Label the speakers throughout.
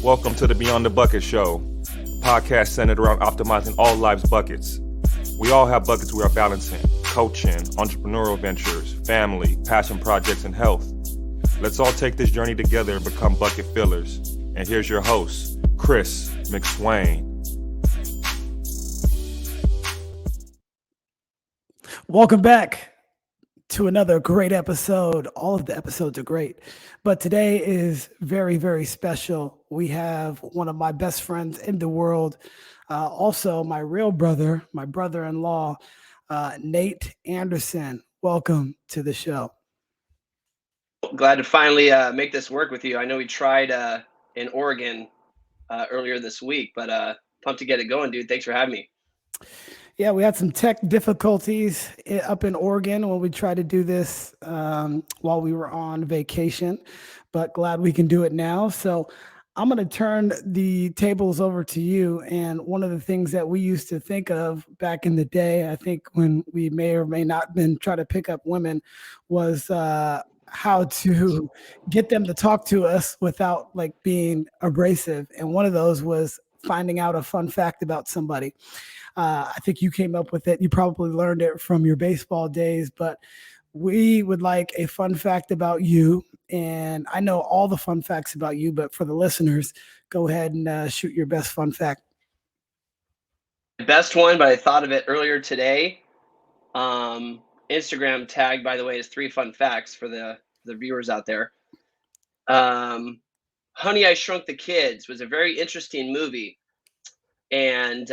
Speaker 1: Welcome to the Beyond the Bucket Show, a podcast centered around optimizing all life's buckets. We all have buckets we are balancing: coaching, entrepreneurial ventures, family, passion projects, and health. Let's all take this journey together and become bucket fillers. And here's your host, Chris McSwain.
Speaker 2: Welcome back to another great episode. All of the episodes are great, but today is very, very special. We have one of my best friends in the world, also my real brother, my brother-in-law, Nate Anderson. Welcome to the show.
Speaker 3: Glad to finally make this work with you. I know we tried in Oregon earlier this week, but pumped to get it going, dude. Thanks for having me.
Speaker 2: Yeah, we had some tech difficulties up in Oregon when we tried to do this while we were on vacation, but glad we can do it now. So I'm going to turn the tables over to you. And one of the things that we used to think of back in the day, I think when we may or may not been trying to pick up women, was how to get them to talk to us without like being abrasive. And one of those was finding out a fun fact about somebody. I think you came up with it. You probably learned it from your baseball days, but we would like a fun fact about you. And I know all the fun facts about you, but for the listeners, go ahead and shoot your best fun fact.
Speaker 3: Best one, but I thought of it earlier today. Instagram tag, by the way, is 3 fun facts for the viewers out there. Honey, I Shrunk the Kids was a very interesting movie. And,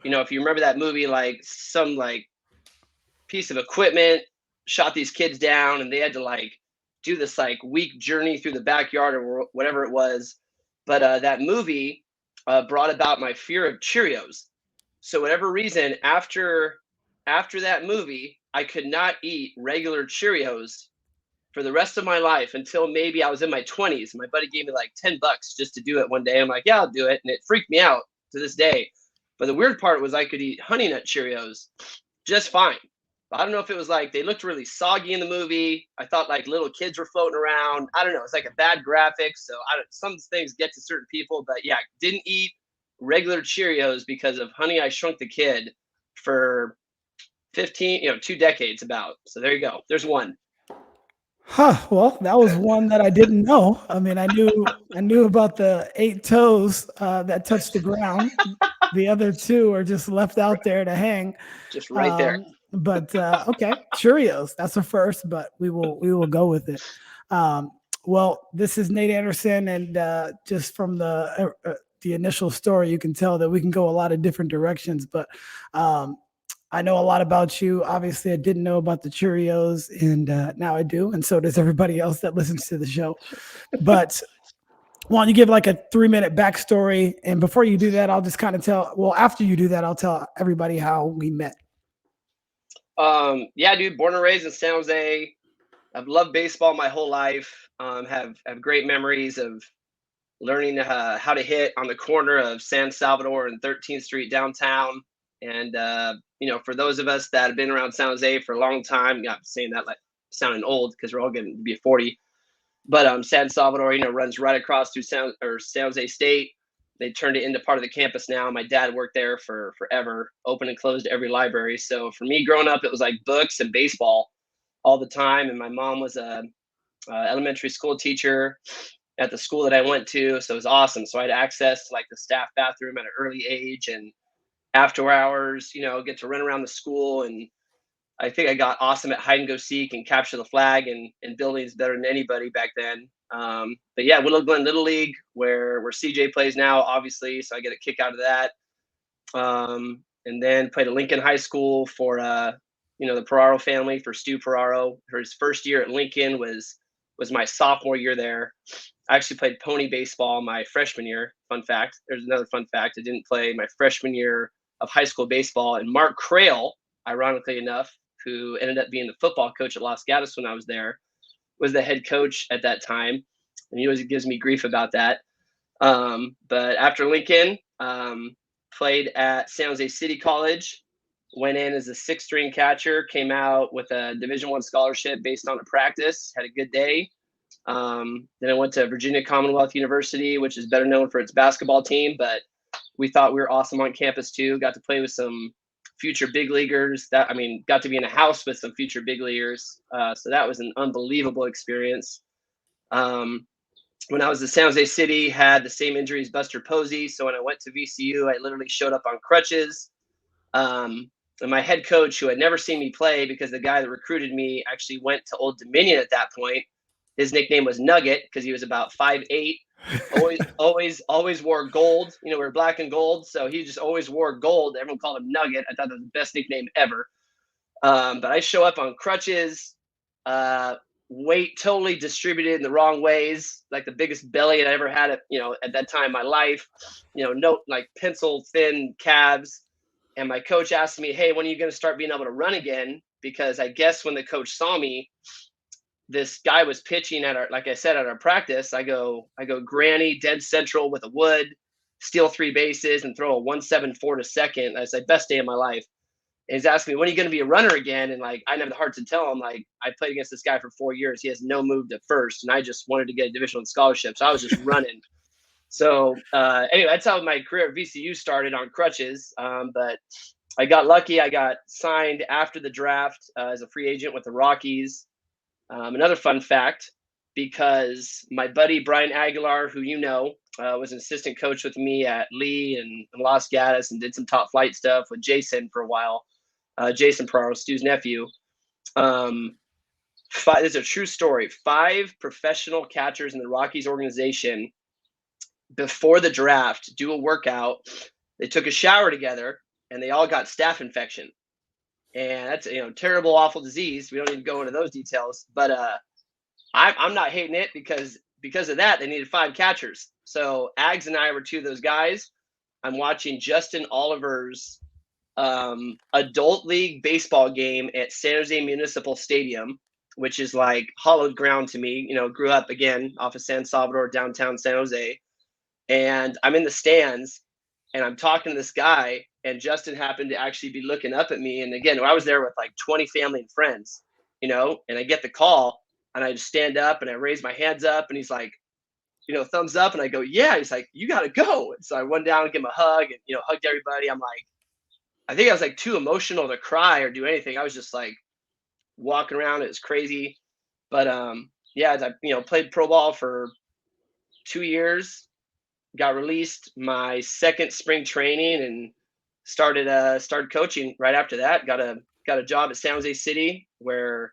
Speaker 3: if you remember that movie, like some like piece of equipment shot these kids down and they had to like do this like week journey through the backyard or whatever it was. But that movie brought about my fear of Cheerios. So whatever reason, after that movie, I could not eat regular Cheerios for the rest of my life until maybe I was in my 20s. My buddy gave me like $10 just to do it one day. I'm like, yeah, I'll do it. And it freaked me out to this day. But the weird part was I could eat Honey Nut Cheerios just fine. But I don't know if it was like they looked really soggy in the movie. I thought like little kids were floating around. I don't know. It's like a bad graphic. So some things get to certain people. But yeah, didn't eat regular Cheerios because of Honey, I Shrunk the Kid for 2 decades about. So there you go. There's one.
Speaker 2: Well, that was one that I didn't know. I mean, I knew about the 8 toes that touched the ground. The other 2 are just left out there to hang.
Speaker 3: Just right there.
Speaker 2: But okay, Cheerios. That's a first, but we will go with it. Well, this is Nate Anderson, and just from the initial story, you can tell that we can go a lot of different directions. But I know a lot about you. Obviously, I didn't know about the Cheerios, and now I do, and so does everybody else that listens to the show. But why don't you give like a 3-minute backstory? And before you do that, I'll just kind of after you do that, I'll tell everybody how we met.
Speaker 3: Yeah, dude, born and raised in San Jose. I've loved baseball my whole life. Have great memories of learning how to hit on the corner of San Salvador and 13th Street downtown. And, for those of us that have been around San Jose for a long time, I'm saying that like sounding old because we're all getting to be 40. But San Salvador, runs right across through San Jose State. They turned it into part of the campus now. My dad worked there for forever, opened and closed every library. So for me growing up, it was like books and baseball all the time. And my mom was a elementary school teacher at the school that I went to. So it was awesome. So I had access to like the staff bathroom at an early age, and after hours, get to run around the school. And I think I got awesome at hide and go seek and capture the flag and buildings better than anybody back then. But yeah, Willow Glen Little League, where CJ plays now, obviously. So I get a kick out of that. And then played at Lincoln High School for, the Peraro family, for Stu Peraro. His first year at Lincoln was my sophomore year there. I actually played pony baseball my freshman year. Fun fact. There's another fun fact. I didn't play my freshman year of high school baseball. And Mark Crail, ironically enough, who ended up being the football coach at Los Gatos when I was there, was the head coach at that time. And he always gives me grief about that. But after Lincoln, played at San Jose City College, went in as a 6th string catcher, came out with a Division I scholarship based on a practice, had a good day, Then I went to Virginia Commonwealth University, which is better known for its basketball team, but we thought we were awesome on campus too. Got to play with some future big leaguers. Got to be in a house with some future big leaguers. So that was an unbelievable experience. When I was at San Jose City, had the same injury as Buster Posey. So when I went to VCU, I literally showed up on crutches. And my head coach, who had never seen me play because the guy that recruited me actually went to Old Dominion at that point, his nickname was Nugget because he was about 5'8". always wore gold. We were black and gold, so he just always wore gold. Everyone called him Nugget. I thought that was the best nickname ever. But I show up on crutches, weight totally distributed in the wrong ways, like the biggest belly I ever had at that time in my life. No, like pencil thin calves. And my coach asked me, "Hey, when are you going to start being able to run again?" Because I guess when the coach saw me, this guy was pitching at our practice. I go granny, dead central with a wood, steal 3 bases, and throw a 1.74 to second. I said, best day of my life. And he's asking me, when are you going to be a runner again? And I didn't have the heart to tell him, I played against this guy for 4 years. He has no move to first. And I just wanted to get a Division I scholarship. So I was just running. So anyway, that's how my career at VCU started, on crutches. But I got lucky. I got signed after the draft as a free agent with the Rockies. Another fun fact, because my buddy Brian Aguilar, who was an assistant coach with me at Leigh and Los Gatos, and did some top flight stuff with Jason for a while. Jason Peraro, Stu's nephew. This is a true story. 5 professional catchers in the Rockies organization, before the draft, do a workout. They took a shower together, and they all got staph infection. And that's terrible, awful disease. We don't need to go into those details, but I'm not hating it because of that. They needed 5 catchers. So Ags and I were 2 of those guys. I'm watching Justin Oliver's adult league baseball game at San Jose Municipal Stadium, which is like hallowed ground to me. Grew up again off of San Salvador, downtown San Jose, and I'm in the stands and I'm talking to this guy. And Justin happened to actually be looking up at me. And again, I was there with like 20 family and friends, and I get the call, and I just stand up and I raise my hands up, and he's like, thumbs up. And I go, yeah. He's like, you got to go. And so I went down and gave him a hug and, hugged everybody. I'm like, I think I was like too emotional to cry or do anything. I was just like walking around. It was crazy. But yeah, I, played pro ball for 2 years, got released my second spring training, and started coaching right after that. Got a job at San Jose City where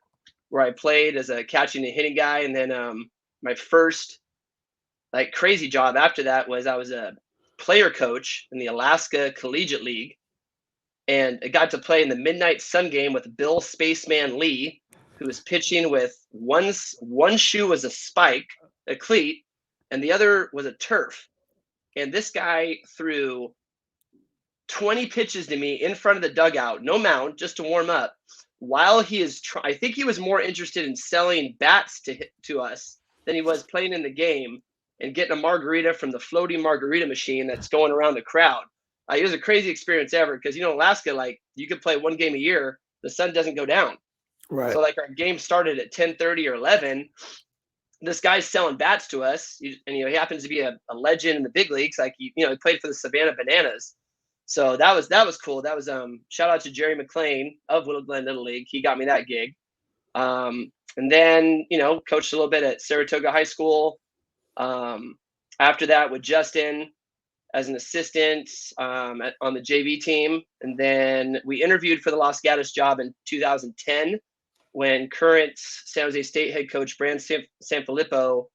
Speaker 3: I played as a catching and hitting guy. And then my first crazy job after that was I was a player coach in the Alaska Collegiate League, and I got to play in the Midnight Sun game with Bill Spaceman Lee, who was pitching with one shoe was a spike, a cleat, and the other was a turf. And this guy threw 20 pitches to me in front of the dugout, no mound, just to warm up, while he is I think he was more interested in selling bats to us than he was playing in the game and getting a margarita from the floating margarita machine that's going around the crowd. It was a crazy experience ever, because Alaska, you could play 1 game a year, the sun doesn't go down.
Speaker 2: Right.
Speaker 3: So our game started at 10:30 or 11. This guy's selling bats to us, and he happens to be a legend in the big leagues. He played for the Savannah Bananas. So that was cool. That was shout out to Jerry McLean of Little Glen Little League. He got me that gig. And then coached a little bit at Saratoga High School. After that with Justin as an assistant on the JV team, and then we interviewed for the Los Gatos job in 2010 when current San Jose State head coach Brand Sanfilippo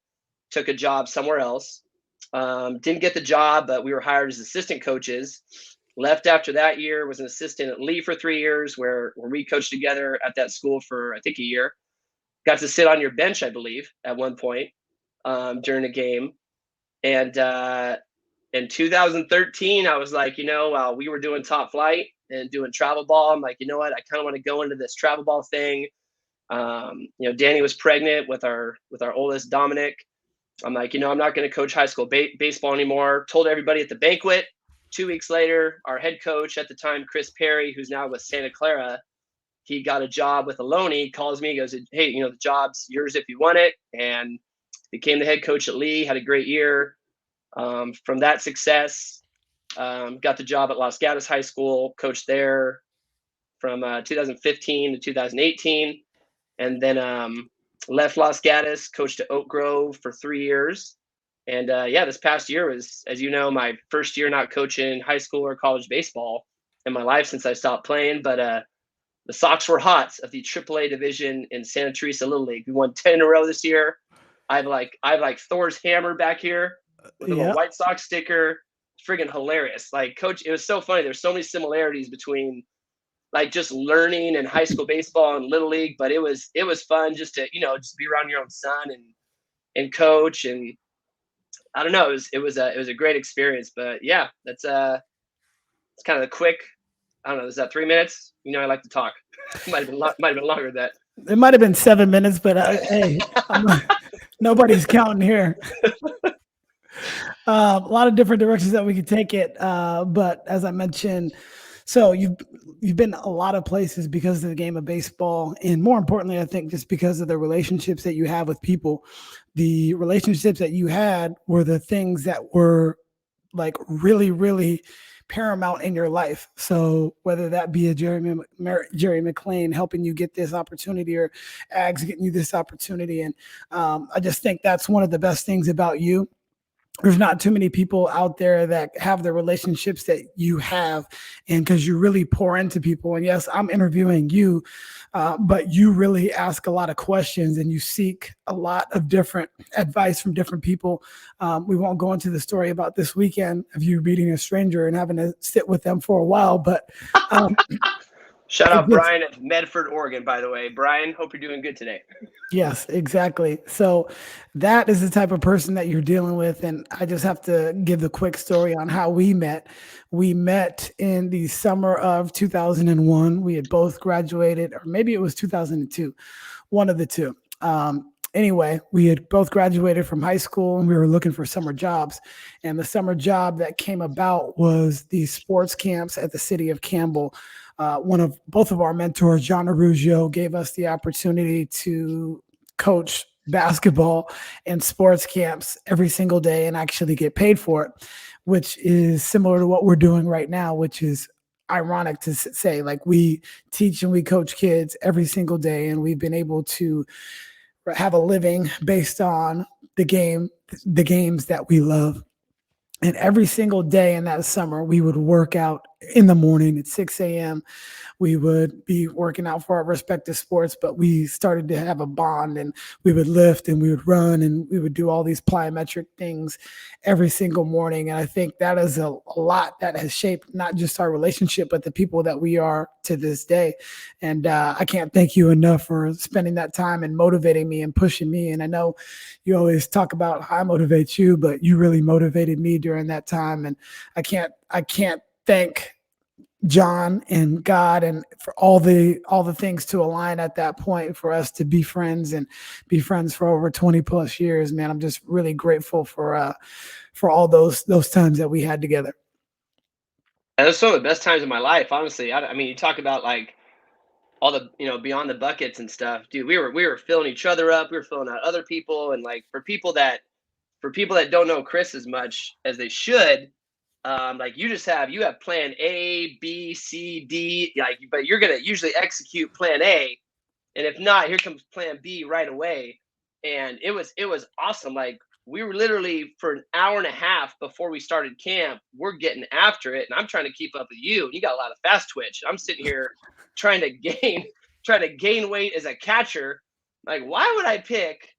Speaker 3: took a job somewhere else. Didn't get the job, but we were hired as assistant coaches. Left after that year, was an assistant at Leigh for 3 years, where we coached together at that school for, I think, a year. Got to sit on your bench, I believe, at one point during a game. And in 2013, I was like, we were doing top flight and doing travel ball. I'm like, you know what? I kind of want to go into this travel ball thing. Danny was pregnant with our oldest, Dominic. I'm like, I'm not going to coach high school baseball anymore. Told everybody at the banquet. 2 weeks later, our head coach at the time, Chris Perry, who's now with Santa Clara, he got a job with Aloni. Calls me, goes, hey, the job's yours if you want it. And became the head coach at Leigh, had a great year. From that success, got the job at Gatos High School, coached there from 2015 to 2018, and then left Los Gatos, coached at Oak Grove for 3 years. And this past year was, as you know, my first year not coaching high school or college baseball in my life since I stopped playing. But the Sox were hot of the AAA division in Santa Teresa Little League. We won 10 in a row this year. I have like Thor's hammer back here with a little White Sox sticker. Friggin' hilarious. Like, coach, it was so funny. There's so many similarities between like just learning in high school baseball and Little League, but it was fun just to, just be around your own son and coach. And I don't know, it was a great experience. But yeah, that's it's kind of the quick. I don't know. Is that 3 minutes? I like to talk. might have been longer than that.
Speaker 2: It might have been 7 minutes, but hey, nobody's counting here. A lot of different directions that we could take it, but as I mentioned, so you've been a lot of places because of the game of baseball, and more importantly, I think just because of the relationships that you have with people. The relationships that you had were the things that were like really, really paramount in your life. So whether that be a Jerry McLean helping you get this opportunity, or Ags getting you this opportunity, and I just think that's one of the best things about you. There's not too many people out there that have the relationships that you have, and because you really pour into people. And yes, I'm interviewing you, but you really ask a lot of questions and you seek a lot of different advice from different people. We won't go into the story about this weekend of you meeting a stranger and having to sit with them for a while, but
Speaker 3: shout out Brian at Medford, Oregon, by the way. Brian, hope you're doing good today.
Speaker 2: Yes, exactly. So that is the type of person that you're dealing with. And I just have to give the quick story on how we met. We met in the summer of 2001. We had both graduated, or maybe it was 2002, one of the two. Anyway, we had both graduated from high school and we were looking for summer jobs. And the summer job that came about was the sports camps at the city of Campbell. Both of our mentors, John Arugio, gave us the opportunity to coach basketball and sports camps every single day and actually get paid for it, which is similar to what we're doing right now, which is ironic to say. Like, we teach and we coach kids every single day, and we've been able to have a living based on the games that we love. And every single day in that summer, we would work out in the morning at 6 a.m. We would be working out for our respective sports, but we started to have a bond, and we would lift and we would run and we would do all these plyometric things every single morning. And I think that is a lot that has shaped not just our relationship, but the people that we are to this day. And I can't thank you enough for spending that time and motivating me and pushing me. And I know you always talk about how I motivate you, but you really motivated me during that time. And I can't thank John and God and for all the things to align at that point for us to be friends and be friends for over 20 plus years, man. I'm just really grateful for all those times that we had together.
Speaker 3: And those are some of the best times of my life, honestly. I mean, you talk about like all the, beyond the buckets and stuff, dude. We were filling each other up. We were filling out other people. And like, for people that don't know Chris as much as they should, like you have plan A, B, C, D, like, but you're going to usually execute plan A. And if not, here comes plan B right away. And it was awesome. Like, we were literally for an hour and a half before we started camp, we're getting after it. And I'm trying to keep up with you. And you got a lot of fast twitch. I'm sitting here trying to gain weight as a catcher. Like, why would I pick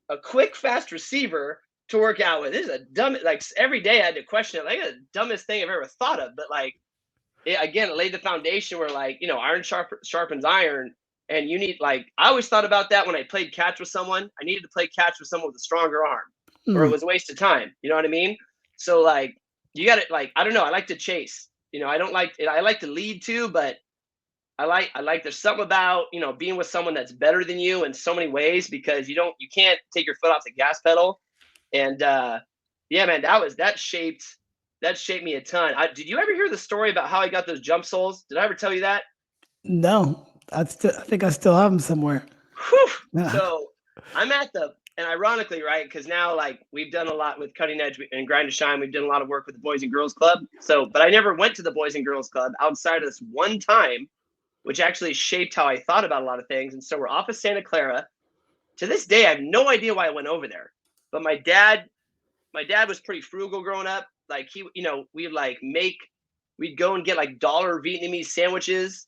Speaker 3: a quick, fast receiver to work out with? This is a dumb, like, every day I had to question it. Like, the dumbest thing I've ever thought of. But like, it laid the foundation where, like, iron sharpens iron. And you need, like, I always thought about that when I played catch with someone. I needed to play catch with someone with a stronger arm, or it was a waste of time. You know what I mean? So like, you got to, like, I don't know. I like to chase, I don't like it. I like to lead too, but I like there's something about, being with someone that's better than you in so many ways, because you can't take your foot off the gas pedal. And yeah, man, that shaped me a ton. Did you ever hear the story about how I got those jump soles? Did I ever tell you that?
Speaker 2: No, I think I still have them somewhere.
Speaker 3: So I'm at the And ironically, right, because now like we've done a lot with Cutting Edge and Grind to Shine. We've done a lot of work with the Boys and Girls Club. So, but I never went to the Boys and Girls Club outside of this one time, which actually shaped how I thought about a lot of things. And so we're off of Santa Clara. To this day, I have no idea why I went over there. But my dad was pretty frugal growing up. Like we'd go and get like $1 Vietnamese sandwiches,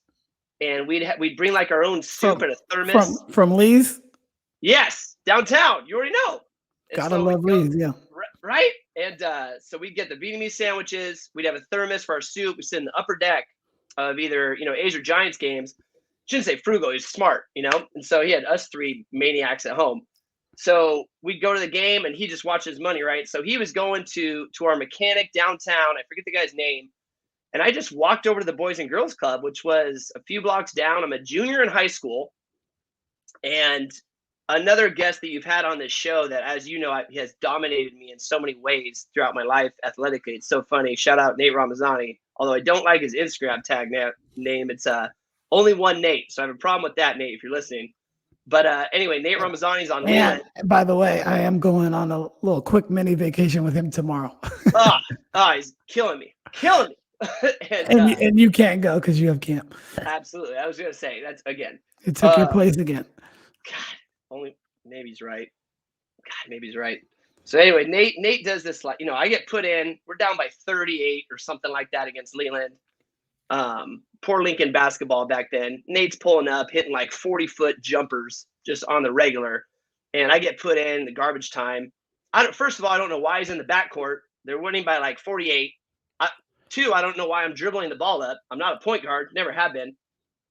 Speaker 3: and we'd bring like our own soup in a thermos.
Speaker 2: From Leigh's?
Speaker 3: Yes, downtown. You already know.
Speaker 2: Gotta love Leigh's, yeah.
Speaker 3: Right? And so we'd get the Vietnamese sandwiches. We'd have a thermos for our soup. We sit in the upper deck of either, A's or Giants games. Shouldn't say frugal, he's smart, And so he had us three maniacs at home. So we'd go to the game and he just watched his money, right? So he was going to our mechanic downtown. I forget the guy's name. And I just walked over to the Boys and Girls Club, which was a few blocks down. I'm a junior in high school. And another guest that you've had on this show that, as you know, has dominated me in so many ways throughout my life athletically. It's so funny. Shout out Nate Ramazani. Although I don't like his Instagram tag name. It's only one Nate. So I have a problem with that, Nate, if you're listening. But anyway, Nate Ramazani's on
Speaker 2: hand. By the way, I am going on a little quick mini vacation with him tomorrow.
Speaker 3: He's killing me.
Speaker 2: and you can't go because you have camp.
Speaker 3: Absolutely. I was going to say, that's, again.
Speaker 2: It took your place again.
Speaker 3: God, maybe he's right. So anyway, Nate does this, like, I get put in. We're down by 38 or something like that against Leland. Poor Lincoln basketball back then. Nate's pulling up, hitting like 40-foot jumpers just on the regular. And I get put in the garbage time. First of all, I don't know why he's in the backcourt. They're winning by like 48. Two, I don't know why I'm dribbling the ball up. I'm not a point guard, never have been.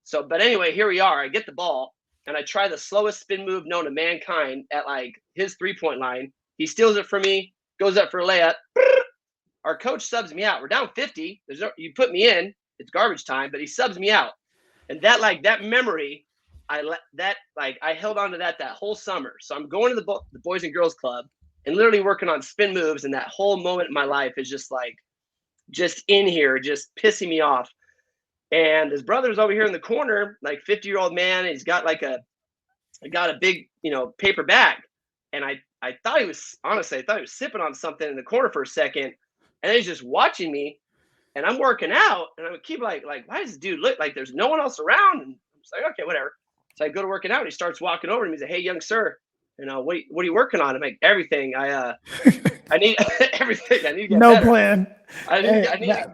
Speaker 3: So, but anyway, here we are. I get the ball and I try the slowest spin move known to mankind at like his 3-point line. He steals it from me, goes up for a layup. Our coach subs me out. We're down 50. You put me in. It's garbage time, but he subs me out. And that memory, I held on to that whole summer. So I'm going to the Boys and Girls Club and literally working on spin moves. And that whole moment in my life is just in here, just pissing me off. And his brother's over here in the corner, like 50-year-old man. And he's got a big, paper bag. And I thought he was sipping on something in the corner for a second. And then he's just watching me. And I'm working out, and I would keep like, why does this dude look like there's no one else around? And I'm just like, okay, whatever. So I go to working out, and he starts walking over to me. He's like, hey, young sir, what are you working on? I'm like, everything. I need everything. I need to get
Speaker 2: no
Speaker 3: better.
Speaker 2: Plan.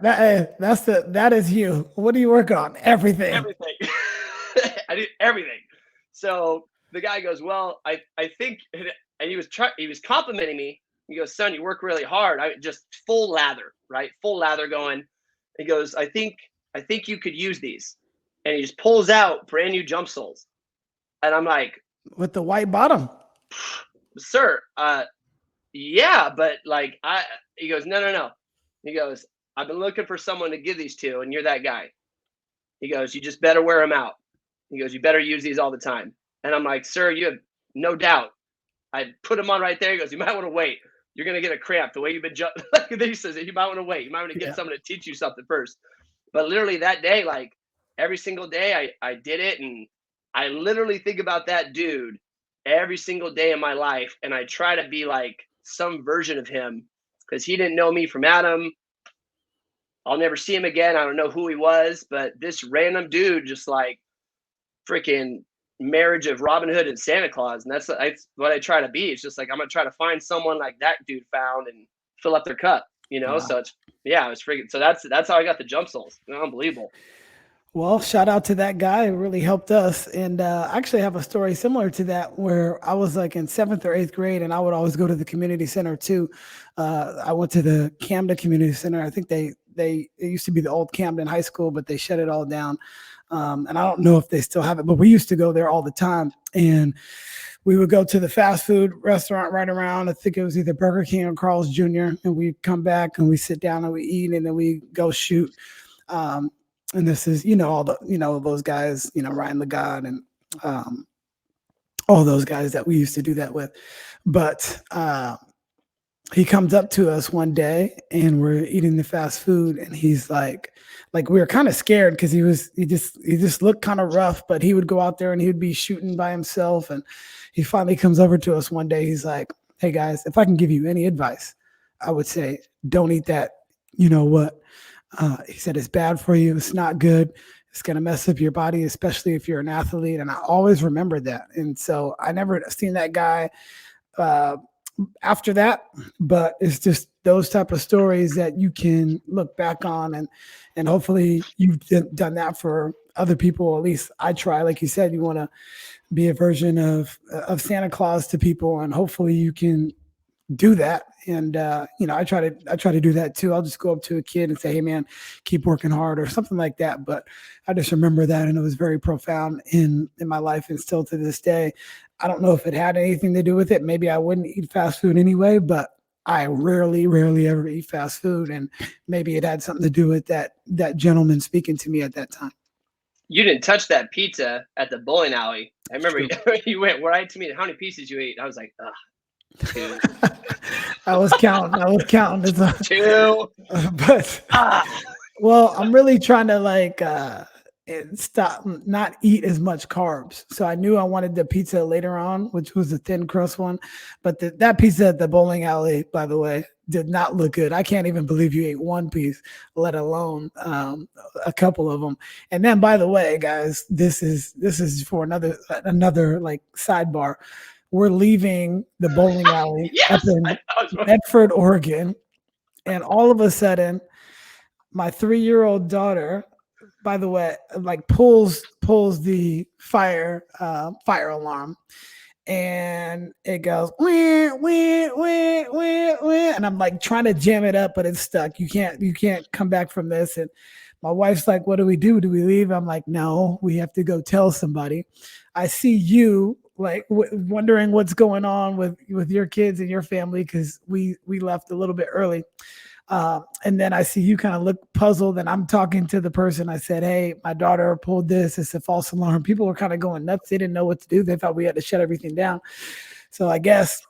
Speaker 2: That is you. What do you work on? Everything.
Speaker 3: Everything. I need everything. So the guy goes, well, I think, and he was complimenting me. He goes, son, you work really hard. I just full lather, right? Full lather going. He goes, I think you could use these. And he just pulls out brand new jump soles. And I'm like,
Speaker 2: with the white bottom.
Speaker 3: Sir, yeah, but he goes, no. He goes, I've been looking for someone to give these to, and you're that guy. He goes, you just better wear them out. He goes, you better use these all the time. And I'm like, sir, you have no doubt. I put them on right there. He goes, you might want to wait. You're going to get a cramp the way you've been he says you might want to wait. You might want to get someone to teach you something first. But literally that day, like every single day I did it. And I literally think about that dude every single day in my life. And I try to be like some version of him because he didn't know me from Adam. I'll never see him again. I don't know who he was, but this random dude just like freaking marriage of Robin Hood and Santa Claus, and that's what I try to be. It's just like I'm gonna try to find someone like that dude found and fill up their cup, Wow. So it's freaking. So that's how I got the jump soles. Unbelievable.
Speaker 2: Well, shout out to that guy. It really helped us. And I actually have a story similar to that where I was like in 7th or 8th grade, and I would always go to the community center too. I went to the Camden Community Center. I think it used to be the old Camden High School, but they shut it all down. And I don't know if they still have it, but we used to go there all the time. And we would go to the fast food restaurant right around. I think it was either Burger King or Carl's Jr. And we'd come back and we sit down and we eat and then we go shoot. And this is, all the, those guys, Ryan Legod and all those guys that we used to do that with. But he comes up to us one day and we're eating the fast food and he's like we were kind of scared because he just looked kind of rough, but he would go out there and he would be shooting by himself and he finally comes over to us one day. He's like, hey guys, if I can give you any advice, I would say don't eat that. You know what? He said it's bad for you. It's not good. It's going to mess up your body, especially if you're an athlete. And I always remembered that. And so I never seen that guy after that, but it's just those type of stories that you can look back on, and hopefully you've done that for other people. At least I try. Like you said, you want to be a version of Santa Claus to people, and hopefully you can do that. And I try to do that too. I'll just go up to a kid and say, hey man, keep working hard or something like that. But I just remember that, and it was very profound in my life, and still to this day. I don't know if it had anything to do with it. Maybe I wouldn't eat fast food anyway, but I rarely ever eat fast food, and maybe it had something to do with that gentleman speaking to me at that time.
Speaker 3: You didn't touch that pizza at the bowling alley. I remember you went right to me. How many pieces you ate? I was like, ugh. 2.
Speaker 2: I was counting. It's
Speaker 3: 2.
Speaker 2: But well, I'm really trying to stop, not eat as much carbs. So I knew I wanted the pizza later on, which was a thin crust one. But that pizza at the bowling alley, by the way, did not look good. I can't even believe you ate one piece, let alone a couple of them. And then, by the way, guys, this is for another like sidebar. We're leaving the bowling alley up in Medford, Oregon, and all of a sudden, my 3-year-old daughter, by the way, like pulls the fire alarm, and it goes wah, wah, wah, wah, wah, and I'm like trying to jam it up, but it's stuck. You can't come back from this. And my wife's like, what do we do? Do we leave? I'm like, no, we have to go tell somebody. I see you like wondering what's going on with your kids and your family, because we left a little bit early. And then I see you kind of look puzzled, and I'm talking to the person. I said, hey, my daughter pulled this. It's a false alarm. People were kind of going nuts. They didn't know what to do. They thought we had to shut everything down. So I guess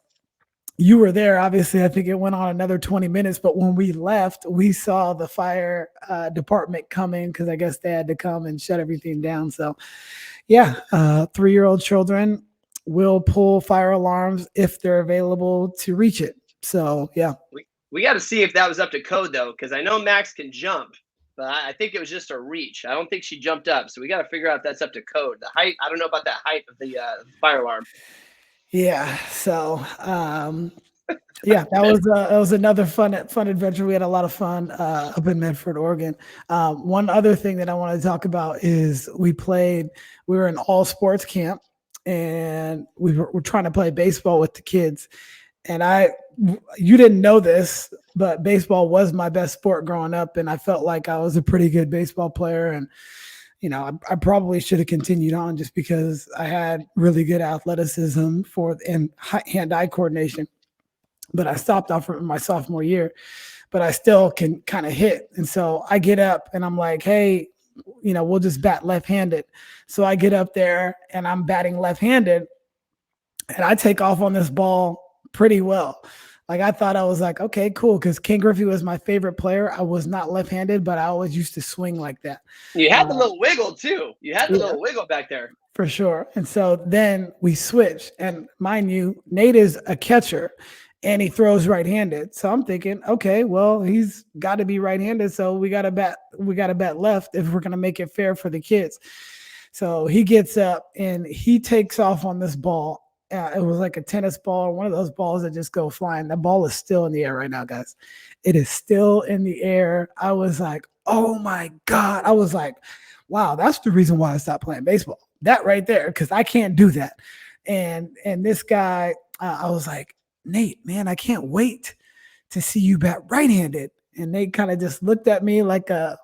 Speaker 2: you were there. Obviously, I think it went on another 20 minutes. But when we left, we saw the fire department coming, because I guess they had to come and shut everything down. So, yeah, 3-year-old children will pull fire alarms if they're available to reach it. So, yeah.
Speaker 3: We got to see if that was up to code, though, because I know Max can jump, but I think it was just a reach. I don't think she jumped up. So we got to figure out if that's up to code. The height, I don't know about that height of the fire alarm.
Speaker 2: Yeah. So, yeah, that was another fun adventure. We had a lot of fun up in Medford, Oregon. One other thing that I want to talk about is we were in all sports camp, and we're trying to play baseball with the kids. And you didn't know this, but baseball was my best sport growing up, and I felt like I was a pretty good baseball player. And I probably should have continued on, just because I had really good athleticism and hand-eye coordination. But I stopped off in my sophomore year, but I still can kind of hit. And so I get up and I'm like, hey, we'll just bat left-handed. So I get up there and I'm batting left-handed, and I take off on this ball pretty well. Like, I thought I was like, okay, cool, because Ken Griffey was my favorite player. I was not left-handed, but I always used to swing like that.
Speaker 3: You had the little wiggle too. You had the little wiggle back there.
Speaker 2: For sure. And so then we switch, and mind you, Nate is a catcher, and he throws right-handed. So I'm thinking, okay, well, he's got to be right-handed, so we got to bet left if we're going to make it fair for the kids. So he gets up and he takes off on this ball. It was like a tennis ball, one of those balls that just go flying. The ball is still in the air right now, guys. It is still in the air. I was like, oh my God. I was like, wow, that's the reason why I stopped playing baseball. That right there, because I can't do that. And this guy, I was like, Nate, man, I can't wait to see you bat right-handed. And they kind of just looked at me like a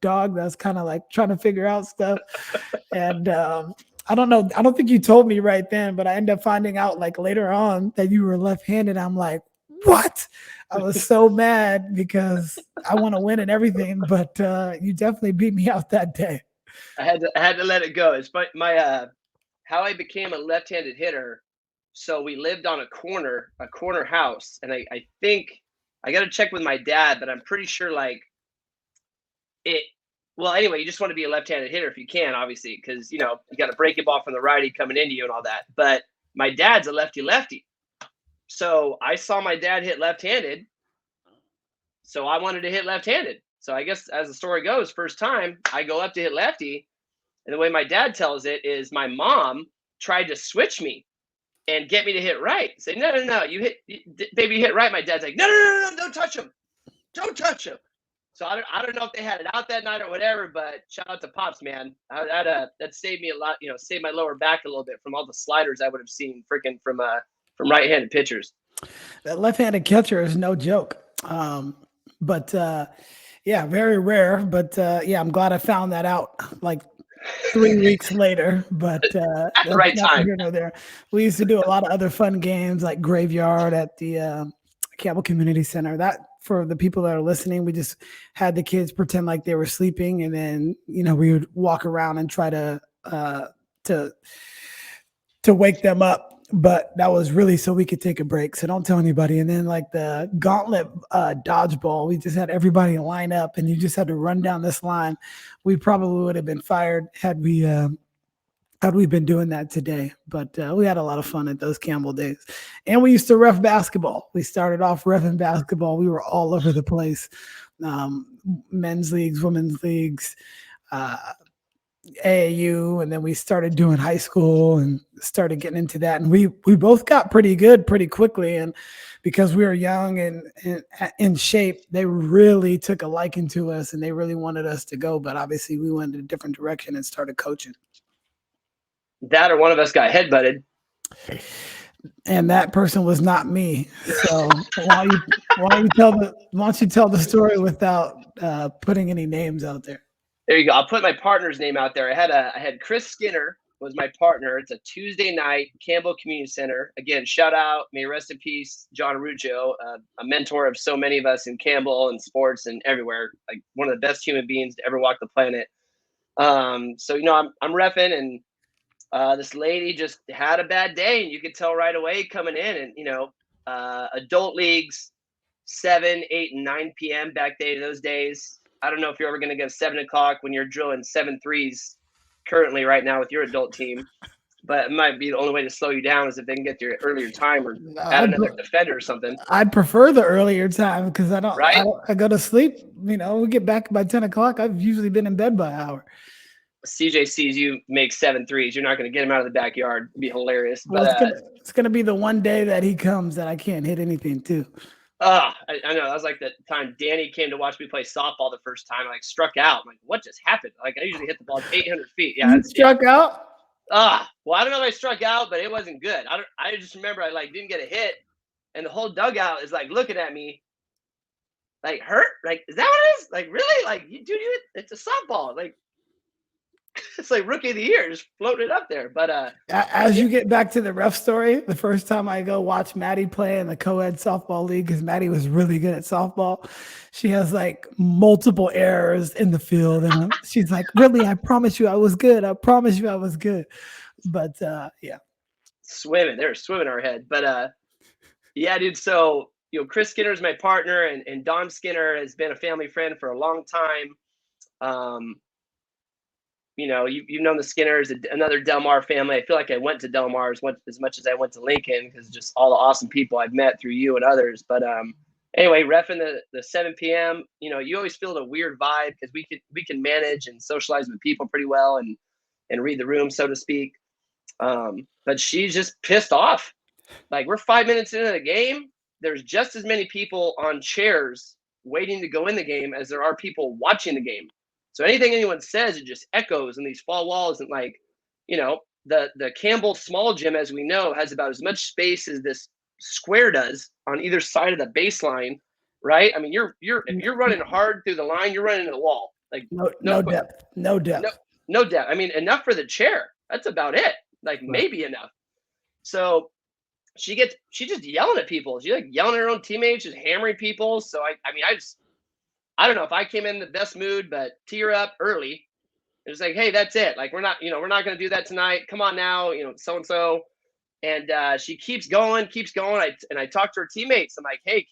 Speaker 2: dog that's kind of like trying to figure out stuff. And I don't know. I don't think you told me right then, but I ended up finding out like later on that you were left-handed. I'm like, what? I was so mad because I want to win and everything, but you definitely beat me out that day.
Speaker 3: I had to let it go. It's my how I became a left-handed hitter. So we lived on a corner house, and I think I got to check with my dad, but I'm pretty sure like Well, anyway, you just want to be a left-handed hitter if you can, obviously, because, you got to break it ball from the righty coming into you and all that. But my dad's a lefty-lefty. So I saw my dad hit left-handed. So I wanted to hit left-handed. So I guess as the story goes, first time I go up to hit lefty. And the way my dad tells it is my mom tried to switch me and get me to hit right. Say, no, baby, you hit right. My dad's like, no, don't touch him. Don't touch him. So I don't know if they had it out that night or whatever, but shout out to Pops, man. That saved me a lot, saved my lower back a little bit from all the sliders I would have seen freaking from right-handed pitchers.
Speaker 2: That left-handed catcher is no joke. But yeah, very rare. But yeah, I'm glad I found that out like 3 weeks later. But
Speaker 3: at the right time.
Speaker 2: Here nor there. We used to do a lot of other fun games like Graveyard at the Campbell Community Center. That, for the people that are listening, we just had the kids pretend like they were sleeping, and then we would walk around and try to wake them up. But that was really so we could take a break. So don't tell anybody. And then like the gauntlet dodgeball, we just had everybody line up, and you just had to run down this line. We probably would have been fired had we been doing that today. But we had a lot of fun at those Campbell days. And we used to ref basketball. We started off reffing basketball. We were all over the place. Men's leagues, women's leagues, AAU, and then we started doing high school and started getting into that. And we both got pretty good pretty quickly. And because we were young and in shape, they really took a liking to us, and they really wanted us to go. But obviously we went in a different direction and started coaching.
Speaker 3: That or one of us got headbutted.
Speaker 2: And that person was not me. So why don't you tell the story without putting any names out there?
Speaker 3: There you go. I'll put my partner's name out there. I had Chris Skinner was my partner. It's a Tuesday night, Campbell Community Center. Again, shout out, may rest in peace, John Ruggio, a mentor of so many of us in Campbell and sports and everywhere. Like one of the best human beings to ever walk the planet. So I'm reffing, and this lady just had a bad day, and you could tell right away coming in. And adult leagues, 7, 8, and 9 p.m. back day those days. I don't know if you're ever going to get 7 o'clock when you're drilling 7 threes currently right now with your adult team, but it might be the only way to slow you down is if they can get to your earlier time or add another defender or something.
Speaker 2: I'd prefer the earlier time because I go to sleep. We get back by 10 o'clock. I've usually been in bed by an hour.
Speaker 3: CJ sees you make 7 threes. You're not going to get him out of the backyard. It'd be hilarious.
Speaker 2: Well, it's going to be the one day that he comes that I can't hit anything too.
Speaker 3: I know. That was like the time Danny came to watch me play softball the first time. I struck out. I'm like, what just happened? Like I usually hit the ball 800 feet. Yeah,
Speaker 2: you struck out.
Speaker 3: Well, I don't know if I struck out, but it wasn't good. I just remember I didn't get a hit, and the whole dugout is like looking at me, like hurt. Like, is that what it is? Like, really? Like, it's a softball. Like, it's like rookie of the year, just floating it up there. But
Speaker 2: as you get back to the ref story, the first time I go watch Maddie play in the co-ed softball league, because Maddie was really good at softball, she has like multiple errors in the field, and she's like, "Really, I promise you, I was good. I promise you, I was good." But yeah,
Speaker 3: they're swimming our head. But yeah, dude. So Chris Skinner is my partner, and Don Skinner has been a family friend for a long time. You've known the Skinners, another Del Mar family. I feel like I went to Del Mar as much as I went to Lincoln because just all the awesome people I've met through you and others. But anyway, reffing the 7 p.m., you always feel a weird vibe because we can manage and socialize with people pretty well and read the room, so to speak. But she's just pissed off. Like we're 5 minutes into the game. There's just as many people on chairs waiting to go in the game as there are people watching the game. So anything anyone says, it just echoes in these fall walls. And the Campbell small gym, as we know, has about as much space as this square does on either side of the baseline, right? I mean, if you're running hard through the line, you're running into the wall. Like
Speaker 2: no depth. No depth.
Speaker 3: I mean, enough for the chair. That's about it. Like maybe enough. So she's just yelling at people. She's like yelling at her own teammates, just hammering people. So I don't know if I came in the best mood, but tee her up early. It was like, hey, that's it. Like, we're not going to do that tonight. Come on now, so-and-so. And she keeps going. I talked to her teammates. I'm like, hey,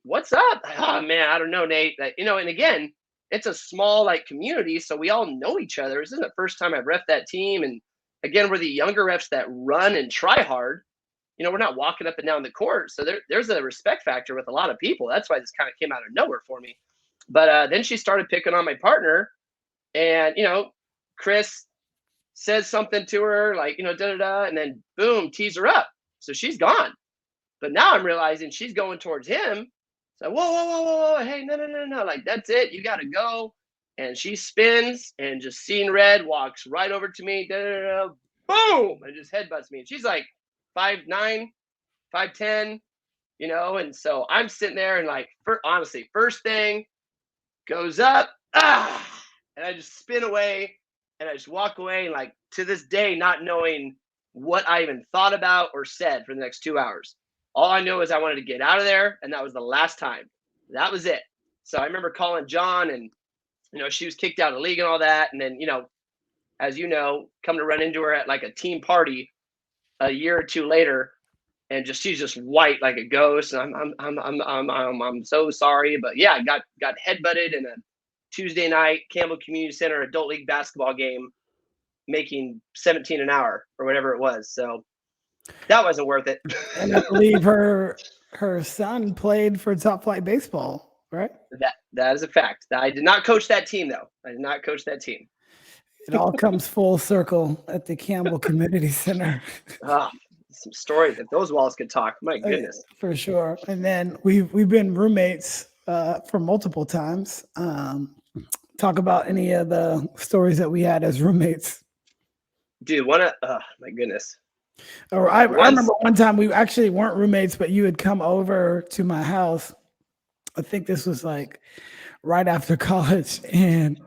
Speaker 3: what's up? Oh man, I don't know, Nate. And again, it's a small like community, so we all know each other. This isn't the first time I've ref that team, and again, we're the younger refs that run and try hard. We're not walking up and down the court, so there's a respect factor with a lot of people. That's why this kind of came out of nowhere for me. But then she started picking on my partner, and Chris says something to her like da da da, and then boom, tees her up, so she's gone. But now I'm realizing she's going towards him. So whoa, whoa, whoa, whoa, whoa, hey, no, like that's it, you got to go. And she spins and just seeing red, walks right over to me, da da da, boom, and just headbutts me. And she's like 5'9", 5'10", and so I'm sitting there and like, honestly, first thing goes up, and I just spin away and I just walk away, and like to this day, not knowing what I even thought about or said for the next 2 hours. All I know is I wanted to get out of there, and that was the last time. That was it. So I remember calling John, and she was kicked out of the league and all that. And then as come to run into her at like a team party a year or two later, and she's just white like a ghost. And I'm so sorry, but yeah, I got headbutted in a Tuesday night Campbell Community Center adult league basketball game, making $17 an hour or whatever it was. So that wasn't worth it.
Speaker 2: And I believe her son played for Top Flight Baseball, right?
Speaker 3: That is a fact. I did not coach that team, though. I did not coach that team.
Speaker 2: It all comes full circle at the Campbell Community Center.
Speaker 3: Some stories. If those walls could talk, my goodness.
Speaker 2: For sure. And then we've been roommates for multiple times. Talk about any of the stories that we had as roommates.
Speaker 3: Dude, my goodness.
Speaker 2: Or I remember one time we actually weren't roommates, but you had come over to my house. I think this was like right after college, and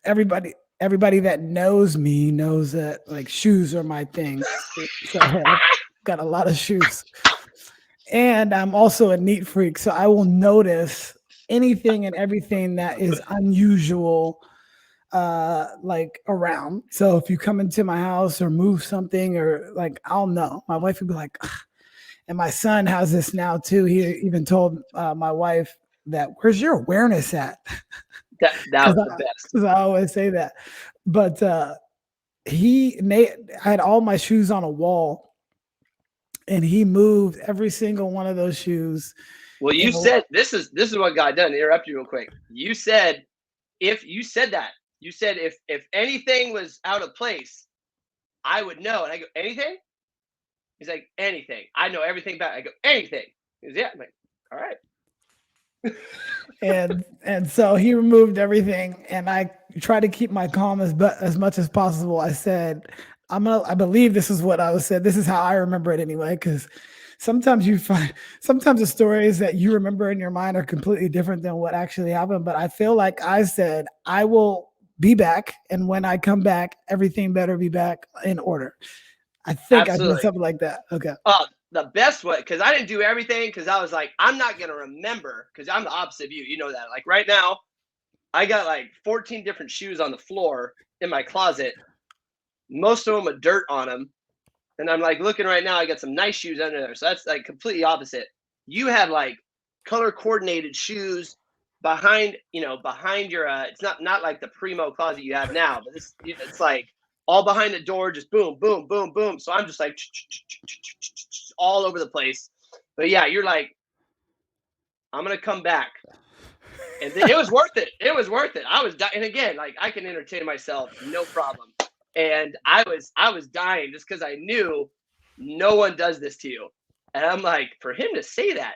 Speaker 2: everybody that knows me knows that like shoes are my thing. So I've got a lot of shoes, and I'm also a neat freak. So I will notice anything and everything that is unusual like around. So if you come into my house or move something, or like, I'll know. My wife would be like, ugh. And my son has this now too. He even told my wife that, where's your awareness at?
Speaker 3: That was the best.
Speaker 2: Because I always say that. But I had all my shoes on a wall, and he moved every single one of those shoes.
Speaker 3: Well, you said this is what got done. Interrupt you real quick. You said if anything was out of place, I would know. And I go, anything? He's like, anything. I know everything about it. I go, anything. He goes, yeah. I'm like, all right.
Speaker 2: and so he removed everything, and I tried to keep my calm as much as possible. I said, I believe this is what I was said. This is how I remember it anyway, because sometimes the stories that you remember in your mind are completely different than what actually happened. But I feel like I said, I will be back, and when I come back, everything better be back in order. I think I did something like that. Okay.
Speaker 3: The best way, because I didn't do everything, because I was like, I'm not going to remember, because I'm the opposite of you. You know that. Like right now, I got like 14 different shoes on the floor in my closet. Most of them with dirt on them. And I'm like looking right now, I got some nice shoes under there. So that's like completely opposite. You have like color coordinated shoes behind your, it's not like the primo closet you have now, but it's like all behind the door, just boom, boom, boom, boom. So I'm just like all over the place. But yeah, you're like, I'm going to come back. And then it was worth it. It was worth it. And again, like I can entertain myself, no problem. And I was dying just because I knew no one does this to you. And I'm like, for him to say that,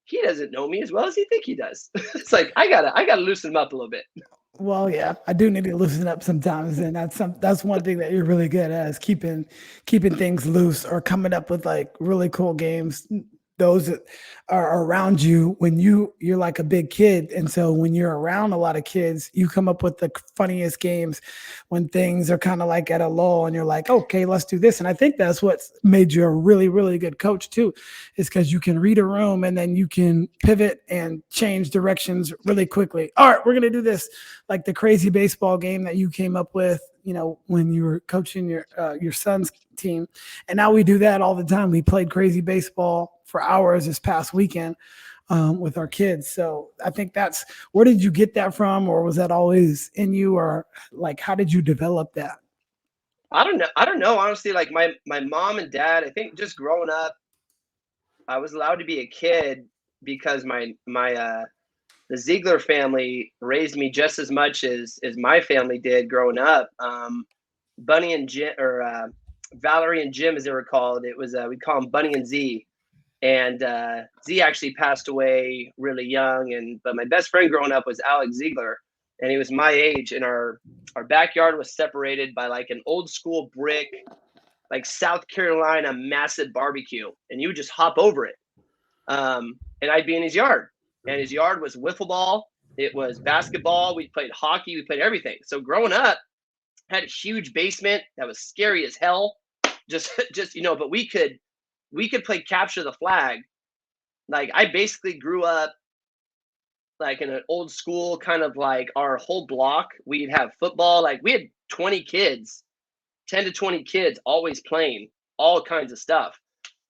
Speaker 3: he doesn't know me as well as he think he does. It's like, I gotta loosen him up a little bit.
Speaker 2: Well, yeah, I do need to loosen up sometimes, and that's one thing that you're really good at, is keeping things loose or coming up with like really cool games. Those that are around you when you're like a big kid. And so when you're around a lot of kids, you come up with the funniest games when things are kind of like at a lull, and you're like, okay, let's do this. And I think that's what's made you a really, really good coach too, is because you can read a room and then you can pivot and change directions really quickly. All right, we're going to do this, like the crazy baseball game that you came up with, when you were coaching your son's team. And now we do that all the time. We played crazy baseball for hours this past weekend with our kids. So I think where did you get that from, or was that always in you, or like, how did you develop that?
Speaker 3: I don't know. Honestly, like my mom and dad, I think just growing up, I was allowed to be a kid because the Ziegler family raised me just as much as my family did growing up. Bunny and Jim, or Valerie and Jim, as they were called. It was we'd call them Bunny and Z. And Z actually passed away really young. But my best friend growing up was Alex Ziegler, and he was my age. And our backyard was separated by like an old school brick, like South Carolina massive barbecue, and you would just hop over it. And I'd be in his yard, and his yard was wiffle ball. It was basketball. We played hockey. We played everything. So growing up, had a huge basement that was scary as hell. Just but we could play capture the flag. Like I basically grew up like in an old school kind of like our whole block. We'd have football. Like we had 20 kids, 10 to 20 kids always playing all kinds of stuff.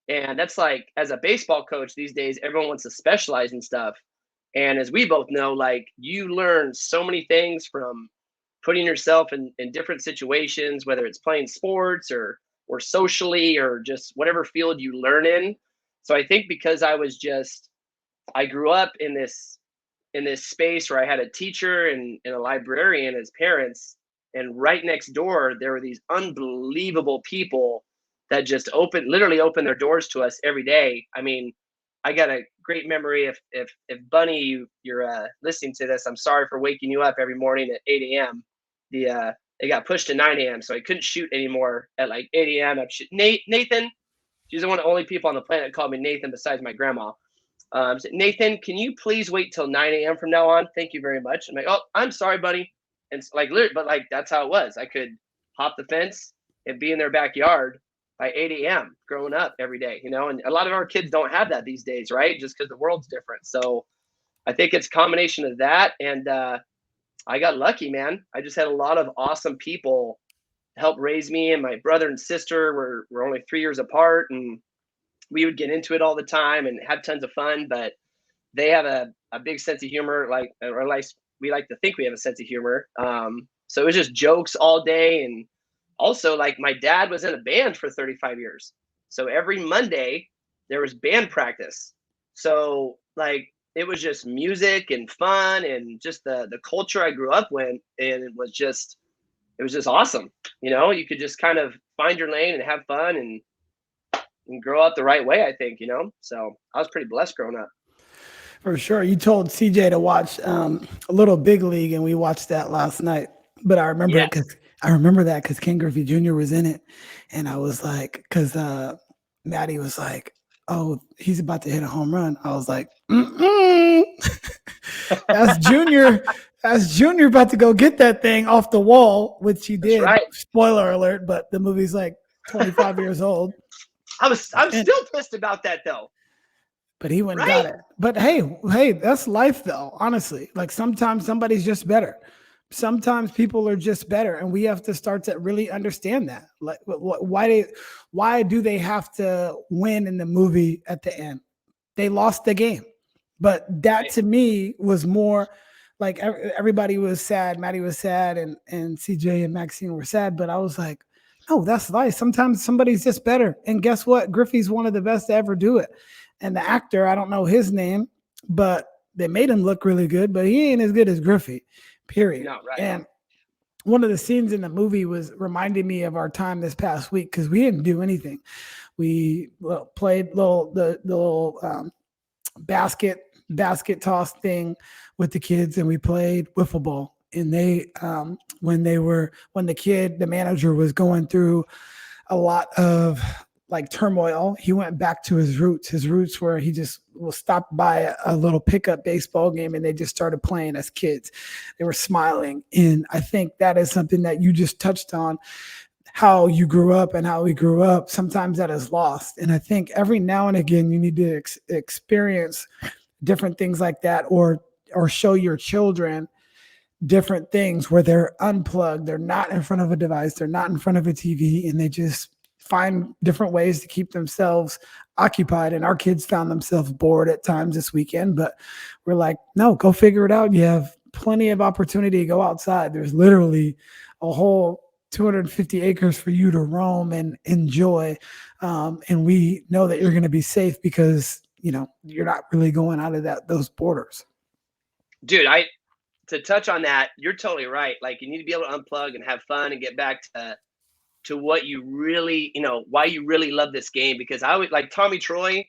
Speaker 3: And that's like, as a baseball coach these days, everyone wants to specialize in stuff. And as we both know, like you learn so many things from putting yourself in different situations, whether it's playing sports or socially or just whatever field you learn in. So I think because I grew up in this space where I had a teacher and a librarian as parents, and right next door, there were these unbelievable people that just literally opened their doors to us every day. I mean, I got a great memory. If Bunny, you're listening to this, I'm sorry for waking you up every morning at 8 a.m. It got pushed to 9 a.m. So I couldn't shoot anymore at like 8 a.m. I'd shoot Nathan. She's one of the only people on the planet that called me Nathan besides my grandma. Said, Nathan, can you please wait till 9 a.m. from now on? Thank you very much. I'm like, oh, I'm sorry, buddy. And it's like, but like, that's how it was. I could hop the fence and be in their backyard by 8 a.m. growing up every day, and a lot of our kids don't have that these days, right? Just because the world's different. So I think it's a combination of that. And I got lucky, man. I just had a lot of awesome people help raise me, and my brother and sister were only 3 years apart, and we would get into it all the time and have tons of fun. But they have a big sense of humor, or at least we like to think we have a sense of humor. So it was just jokes all day. And also, like, my dad was in a band for 35 years. So every Monday there was band practice. So like, it was just music and fun and just the culture I grew up with. And it was just awesome. You could just kind of find your lane and have fun and grow up the right way, I think, So I was pretty blessed growing up.
Speaker 2: For sure. You told CJ to watch a Little Big League, and we watched that last night. But I remember it because Ken Griffey Jr. was in it. And I was like, because Maddie was like, oh, he's about to hit a home run. I was like, that's Junior. That's Junior about to go get that thing off the wall, which he did.
Speaker 3: Right.
Speaker 2: Spoiler alert, but the movie's like 25 years old.
Speaker 3: I'm still pissed about that though.
Speaker 2: But he went and got it. But hey, that's life though, honestly. Like sometimes somebody's just better. Sometimes people are just better, and we have to start to really understand that. Like, why do they have to win in the movie at the end? They lost the game, but that to me was more like everybody was sad. Maddie was sad, and CJ and Maxine were sad. But I was like, no, that's life. Sometimes somebody's just better, and guess what? Griffey's one of the best to ever do it. And the actor, I don't know his name, but they made him look really good. But he ain't as good as Griffey. Period. No, right. And one of the scenes in the movie was reminding me of our time this past week because we didn't do anything. We played the little basket toss thing with the kids, and we played wiffle ball. And they when the manager was going through a lot of like turmoil, he went back to his roots. His roots were he just was stopped by a little pickup baseball game, and they just started playing as kids. They were smiling. And I think that is something that you just touched on, how you grew up and how we grew up. Sometimes that is lost. And I think every now and again, you need to experience different things like that, or show your children different things where they're unplugged. They're not in front of a device. They're not in front of a TV, and they just find different ways to keep themselves occupied. And our kids found themselves bored at times this weekend, but we're like, no, go figure it out. You have plenty of opportunity to go outside. There's literally a whole 250 acres for you to roam and enjoy. And we know that you're going to be safe because, you're not really going out of those borders.
Speaker 3: Dude, to touch on that, you're totally right. Like, you need to be able to unplug and have fun and get back to what you really, why you really love this game. Because I would like Tommy Troy,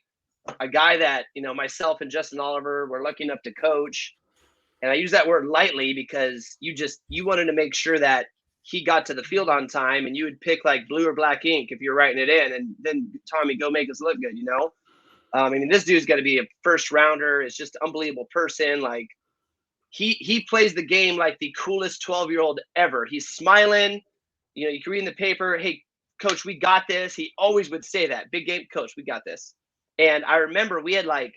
Speaker 3: a guy that, myself and Justin Oliver were lucky enough to coach. And I use that word lightly because you wanted to make sure that he got to the field on time, and you would pick like blue or black ink if you're writing it in. And then Tommy, go make us look good, this dude's got to be a first rounder. It's just an unbelievable person. Like, he plays the game like the coolest 12-year-old ever. He's smiling. You can read in the paper, hey, coach, we got this. He always would say that. Big game, coach, we got this. And I remember we had, like,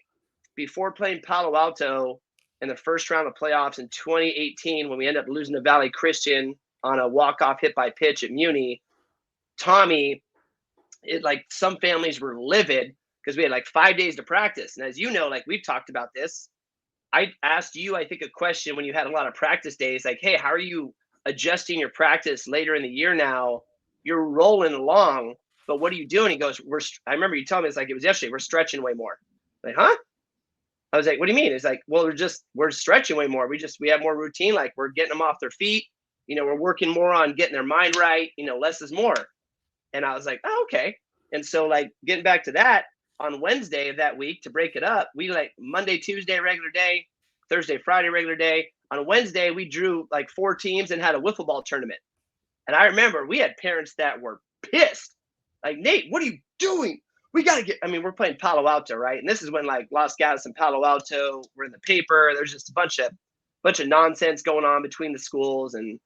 Speaker 3: before playing Palo Alto in the first round of playoffs in 2018, when we ended up losing to Valley Christian on a walk-off hit by pitch at Muni, Tommy, some families were livid because we had like 5 days to practice. And as you know, like, we've talked about this, I asked you, I think, a question when you had a lot of practice days, like, hey, how are you adjusting your practice later in the year now? You're rolling along, but what are you doing? He goes, I remember you telling me, it was yesterday, we're stretching way more. Like, huh? I was like, what do you mean? It's like, well, we're stretching way more. We have more routine. Like, we're getting them off their feet. We're working more on getting their mind right. Less is more. And I was like, oh, okay. And so, like, getting back to that, on Wednesday of that week, to break it up, we like Monday, Tuesday, regular day, Thursday, Friday, regular day. On Wednesday, we drew like 4 teams and had a wiffle ball tournament. And I remember we had parents that were pissed. Like, Nate, what are you doing? We got to we're playing Palo Alto, right? And this is when like Los Gatos and Palo Alto were in the paper. There's just a bunch of nonsense going on between the schools. And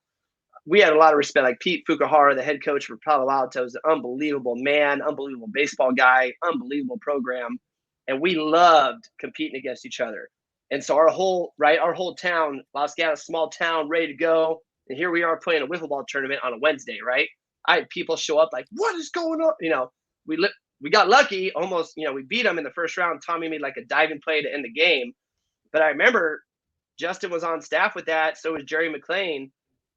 Speaker 3: we had a lot of respect. Like Pete Fukuhara, the head coach for Palo Alto, is an unbelievable man, unbelievable baseball guy, unbelievable program. And we loved competing against each other. And so our whole town, Los Gatos, small town, ready to go. And here we are playing a wiffle ball tournament on a Wednesday, right? I had people show up like, what is going on? We got lucky almost, we beat them in the first round. Tommy made like a diving play to end the game. But I remember Justin was on staff with that. So was Jerry McLean.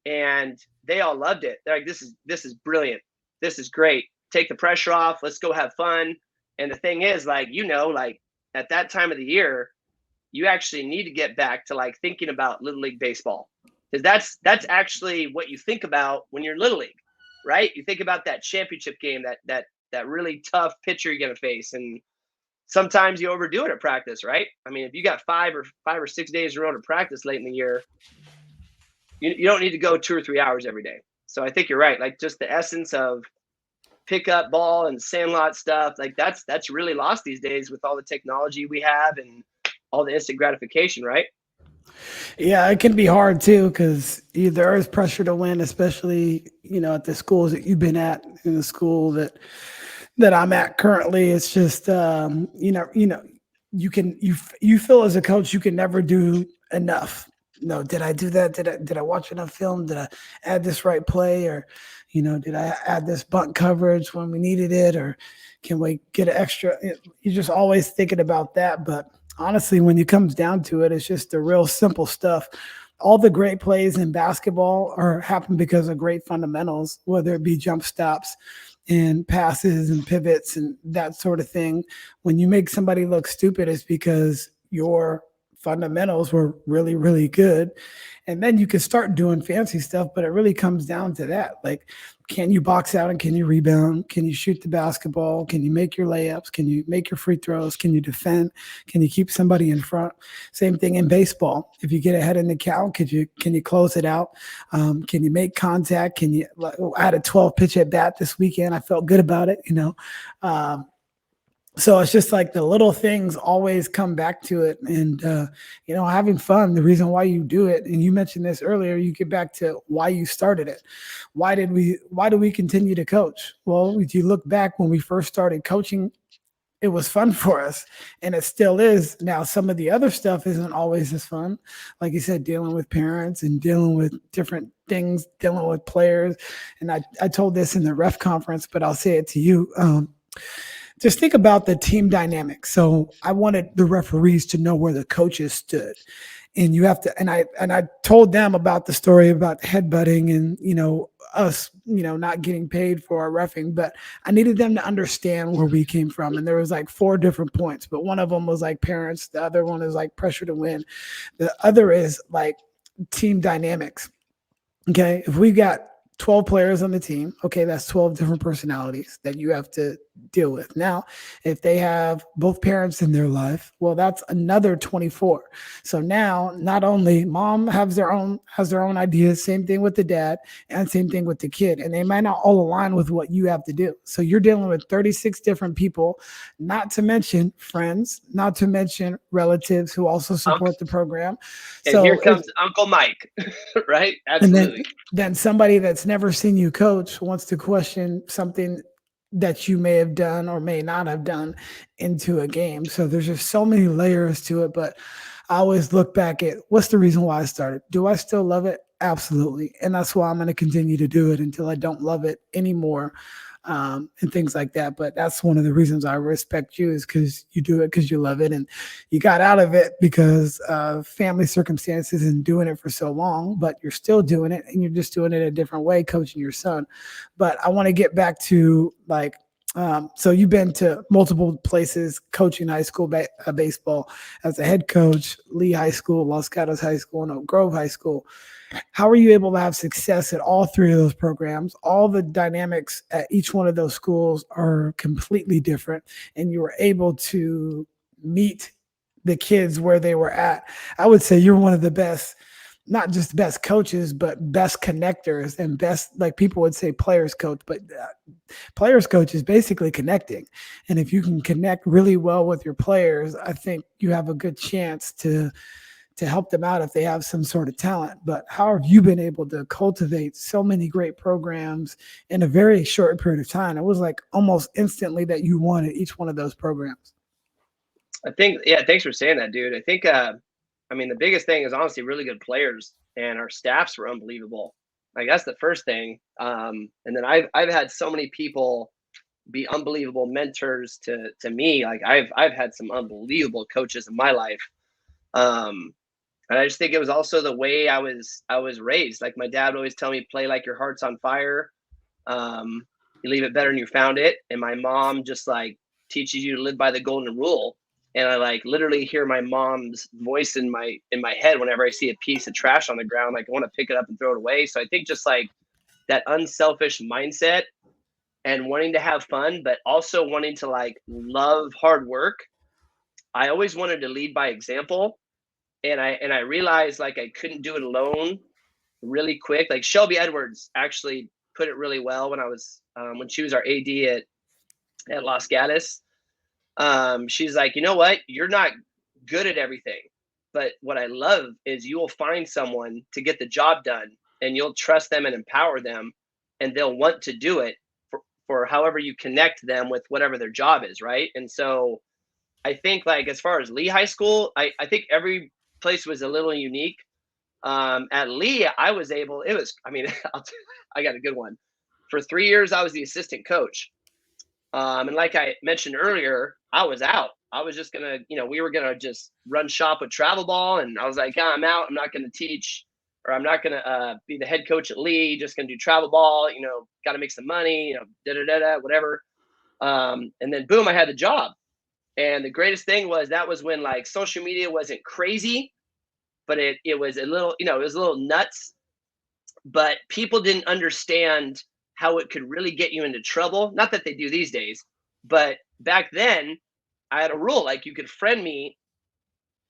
Speaker 3: And they all loved it. They're like, this is brilliant. This is great. Take the pressure off. Let's go have fun. And the thing is, like, at that time of the year, you actually need to get back to like thinking about Little League baseball, because that's actually what you think about when you're Little League, right? You think about that championship game, that really tough pitcher you're going to face. And sometimes you overdo it at practice, right? If you got 5 or 6 days in a row to practice late in the year, you don't need to go 2 or 3 hours every day. So I think you're right. Like, just the essence of pickup ball and sandlot stuff, like that's really lost these days with all the technology we have and all the instant gratification, right?
Speaker 2: Yeah, it can be hard too, because there is pressure to win, especially, at the schools that you've been at, in the school that I'm at currently. It's just, you feel as a coach, you can never do enough. No, did I do that? Did I watch enough film? Did I add this right play? Or, did I add this bunt coverage when we needed it? Or can we get an extra? You're just always thinking about that. But honestly, when it comes down to it, it's just the real simple stuff. All the great plays in basketball happen because of great fundamentals, whether it be jump stops and passes and pivots and that sort of thing. When you make somebody look stupid, it's because your fundamentals were really, really good. And then you can start doing fancy stuff, but it really comes down to that. Like, can you box out and can you rebound? Can you shoot the basketball? Can you make your layups? Can you make your free throws? Can you defend? Can you keep somebody in front? Same thing in baseball. If you get ahead in the count, can you close it out? Can you make contact? I had a 12 pitch at bat this weekend. I felt good about it, So it's just like the little things always come back to it, and, having fun, the reason why you do it. And you mentioned this earlier, you get back to why you started it. Why do we continue to coach? Well, if you look back when we first started coaching, it was fun for us, and it still is. Now, some of the other stuff isn't always as fun. Like you said, dealing with parents and dealing with different things, dealing with players. And I told this in the ref conference, but I'll say it to you. Just think about the team dynamic. So I wanted the referees to know where the coaches stood. And you have to, and I told them about the story about headbutting and, us, not getting paid for our reffing, but I needed them to understand where we came from. And there was like 4 different points, but one of them was like parents. The other one is like pressure to win. The other is like team dynamics. Okay. If we got 12 players on the team, okay, that's 12 different personalities that you have to deal with. Now, if they have both parents in their life, well, that's another 24. So now not only mom has their own ideas, same thing with the dad, and same thing with the kid. And they might not all align with what you have to do. So you're dealing with 36 different people, not to mention friends, not to mention relatives who also support the program.
Speaker 3: And
Speaker 2: so
Speaker 3: here comes Uncle Mike, right? Absolutely.
Speaker 2: And then somebody that's never seen you coach wants to question something that you may have done or may not have done into a game. So there's just so many layers to it, but I always look back at what's the reason why I started. Do I still love it? Absolutely. And that's why I'm going to continue to do it until I don't love it anymore. And things like that. But that's one of the reasons I respect you, is because you do it because you love it, and you got out of it because of family circumstances and doing it for so long, but you're still doing it, and you're just doing it a different way, coaching your son. But I want to get back to so you've been to multiple places coaching high school baseball as a head coach, Leigh High School, Los Gatos High School, and Oak Grove High School. How are you able to have success at all 3 of those programs? All the dynamics at each one of those schools are completely different, and you were able to meet the kids where they were at. I would say you're one of the best, not just best coaches, but best connectors, and best, like people would say players coach, but players coach is basically connecting. And if you can connect really well with your players, I think you have a good chance to help them out if they have some sort of talent. But how have you been able to cultivate so many great programs in a very short period of time? It was like almost instantly that you won at each one of those programs.
Speaker 3: I think, thanks for saying that, dude. I think, the biggest thing is honestly really good players, and our staffs were unbelievable. Like, that's the first thing. And then I've had so many people be unbelievable mentors to me. Like, I've had some unbelievable coaches in my life. And I just think it was also the way I was raised. Like, my dad would always tell me, play like your heart's on fire. You leave it better than you found it. And my mom just like teaches you to live by the golden rule. And I like literally hear my mom's voice in my head whenever I see a piece of trash on the ground. Like, I want to pick it up and throw it away. So I think just like that unselfish mindset and wanting to have fun, but also wanting to like love hard work. I always wanted to lead by example. And I realized like I couldn't do it alone really quick. Like, Shelby Edwards actually put it really well when I was when she was our AD at Los Gatos. She's like, you know what? You're not good at everything, but what I love is you will find someone to get the job done, and you'll trust them and empower them, and they'll want to do it for however you connect them with whatever their job is, right? And so I think like as far as Leigh High School, I think every place was a little unique. At Leigh, I was able, I got a good one. For 3 years, I was the assistant coach. And like I mentioned earlier, I was out. I was just going to, we were going to just run shop with travel ball. And I was like, I'm out. I'm not going to teach, or I'm not going to be the head coach at Leigh, just going to do travel ball, got to make some money, whatever. And then boom, I had the job. And the greatest thing was that was when like social media wasn't crazy, but it was a little, it was a little nuts, but people didn't understand how it could really get you into trouble. Not that they do these days, but back then I had a rule, like you could friend me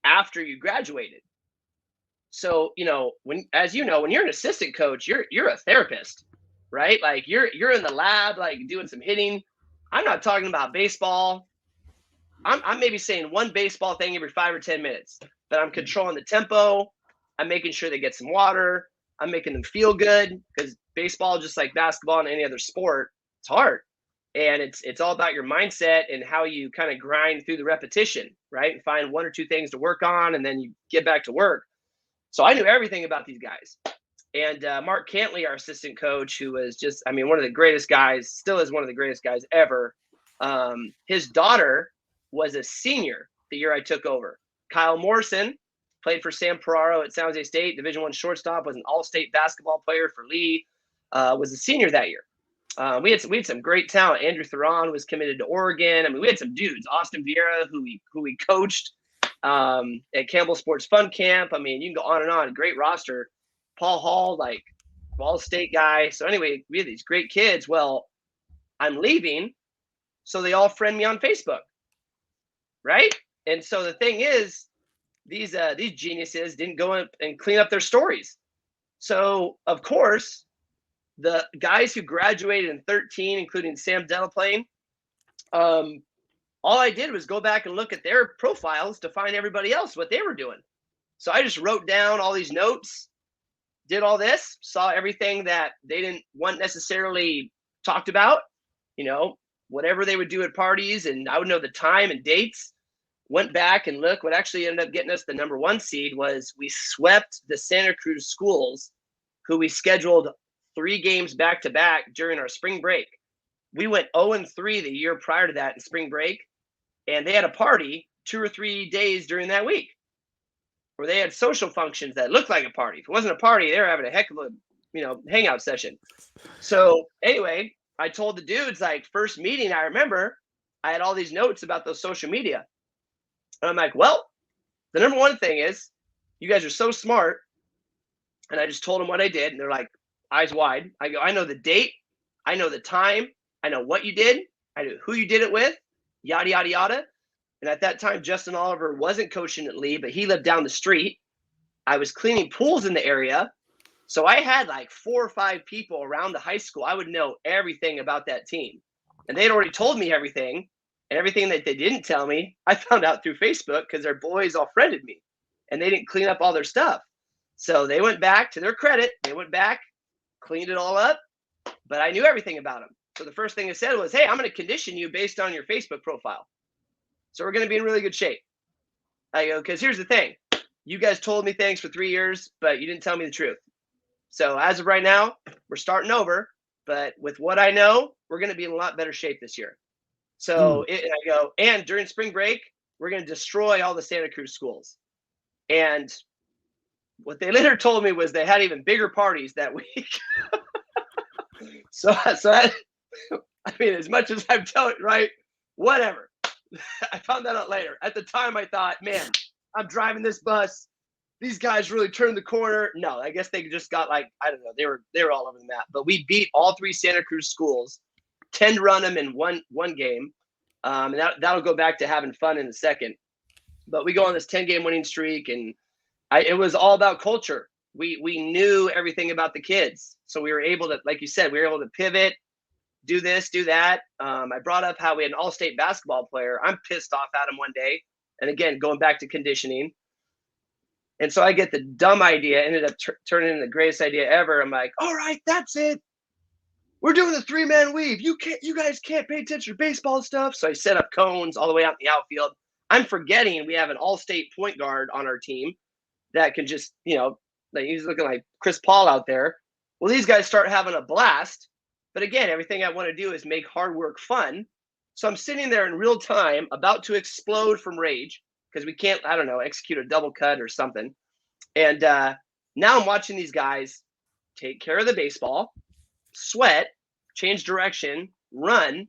Speaker 3: after you graduated. So, when you're an assistant coach, you're a therapist, right? Like you're in the lab, like doing some hitting. I'm not talking about baseball. I'm maybe saying one baseball thing every 5 or 10 minutes, but I'm controlling the tempo. I'm making sure they get some water. I'm making them feel good, because baseball, just like basketball and any other sport, it's hard. And it's all about your mindset and how you kind of grind through the repetition, right? And find one or two things to work on, and then you get back to work. So I knew everything about these guys. And Mark Cantley, our assistant coach, who was just, I mean, one of the greatest guys, still is one of the greatest guys ever. His daughter was a senior the year I took over. Kyle Morrison played for Sam Ferraro at San Jose State, Division I shortstop, was an all-state basketball player for Leigh, was a senior that year. We had some great talent. Andrew Theron was committed to Oregon. I mean, we had some dudes. Austin Vieira, who we coached at Campbell Sports Fun Camp. I mean, you can go on and on. Great roster. Paul Hall, like Ball State guy. So anyway, we had these great kids. Well, I'm leaving, so they all friend me on Facebook, right? And so the thing is, these geniuses didn't go up and clean up their stories. So of course, the guys who graduated in 13, including Sam Delaplane, all I did was go back and look at their profiles to find everybody else, what they were doing. So I just wrote down all these notes, did all this, saw everything that they didn't want necessarily talked about, whatever they would do at parties, and I would know the time and dates. Went back and look. What actually ended up getting us the number 1 seed was we swept the Santa Cruz schools, who we scheduled 3 games back to back during our spring break. We went 0-3 the year prior to that in spring break, and they had a party 2 or 3 days during that week where they had social functions that looked like a party. If it wasn't a party, they were having a heck of a hangout session. So anyway, I told the dudes, like, first meeting, I remember I had all these notes about those social media. And I'm like, well, the number 1 thing is you guys are so smart. And I just told them what I did. And they're like, eyes wide. I go, I know the date. I know the time. I know what you did. I know who you did it with, yada, yada, yada. And at that time, Justin Oliver wasn't coaching at Leigh, but he lived down the street. I was cleaning pools in the area. So I had like 4 or 5 people around the high school. I would know everything about that team. And they had already told me everything. And everything that they didn't tell me, I found out through Facebook because their boys all friended me. And they didn't clean up all their stuff. So they went back, to their credit, they went back, cleaned it all up. But I knew everything about them. So the first thing I said was, hey, I'm going to condition you based on your Facebook profile. So we're going to be in really good shape. I go, because here's the thing. You guys told me things for 3 years, but you didn't tell me the truth. So as of right now, we're starting over. But with what I know, we're going to be in a lot better shape this year. So I go, and during spring break, we're going to destroy all the Santa Cruz schools. And what they later told me was they had even bigger parties that week. so I mean, as much as I'm telling, right, whatever. I found that out later. At the time, I thought, man, I'm driving this bus. These guys really turned the corner. No, I guess they just got like, I don't know. They were all over the map. But we beat all 3 Santa Cruz schools. 10 to run them in one game. And that'll go back to having fun in a second. But we go on this 10-game winning streak, and it was all about culture. We knew everything about the kids. So we were able to, like you said, we were able to pivot, do this, do that. I brought up how we had an all-state basketball player. I'm pissed off at him one day. And again, going back to conditioning. And so I get the dumb idea, ended up turning into the greatest idea ever. I'm like, all right, that's it. We're doing the 3-man weave. You guys can't pay attention to baseball stuff. So I set up cones all the way out in the outfield. I'm forgetting we have an all-state point guard on our team that can just, like he's looking like Chris Paul out there. Well, these guys start having a blast. But again, everything I want to do is make hard work fun. So I'm sitting there in real time, about to explode from rage because we can't, I don't know, execute a double cut or something. And now I'm watching these guys take care of the baseball, sweat, change direction, run,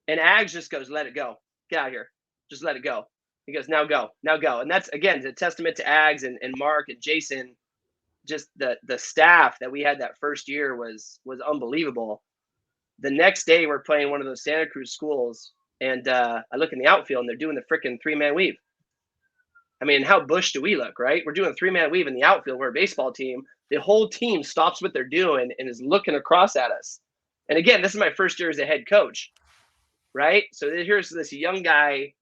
Speaker 3: and Ags just goes, let it go. Get out of here. Just let it go. He goes, now go. And that's, again, a testament to Ags and Mark and Jason. Just the staff that we had that first year was unbelievable. The next day, we're playing one of those Santa Cruz schools, and I look in the outfield, and they're doing the freaking 3-man weave. I mean, how bush do we look, right? We're doing a 3-man weave in the outfield. We're a baseball team. The whole team stops what they're doing and is looking across at us. And again, this is my first year as a head coach, right? So here's this young guy.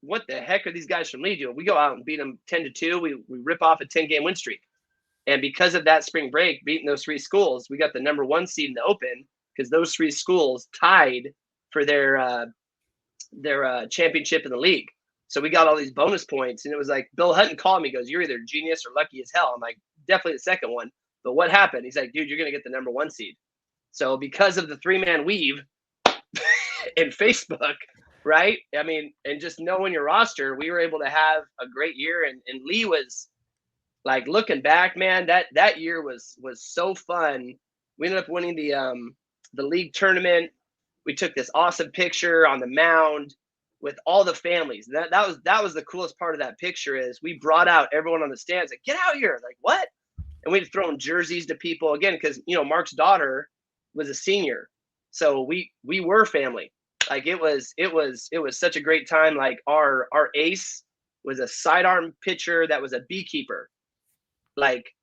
Speaker 3: What the heck are these guys from Leigh doing? We go out and beat them 10-2. We rip off a 10-game win streak. And because of that spring break, beating those 3 schools, we got the number 1 seed in the Open because those 3 schools tied for their championship in the league. So we got all these bonus points, and it was like Bill Hutton called me, goes, "You're either genius or lucky as hell." I'm like, "Definitely the second one." But what happened? He's like, "Dude, you're gonna get the number 1 seed." So because of the 3-man weave in Facebook, right? I mean, and just knowing your roster, we were able to have a great year. And Leigh was like, looking back, man, that year was so fun. We ended up winning the league tournament. We took this awesome picture on the mound with all the families. That was the coolest part of that picture is we brought out everyone on the stands like, "Get out here." Like, what? And we'd throw jerseys to people again, because Mark's daughter was a senior. So we were family. Like it was such a great time. Like our ace was a sidearm pitcher that was a beekeeper. Like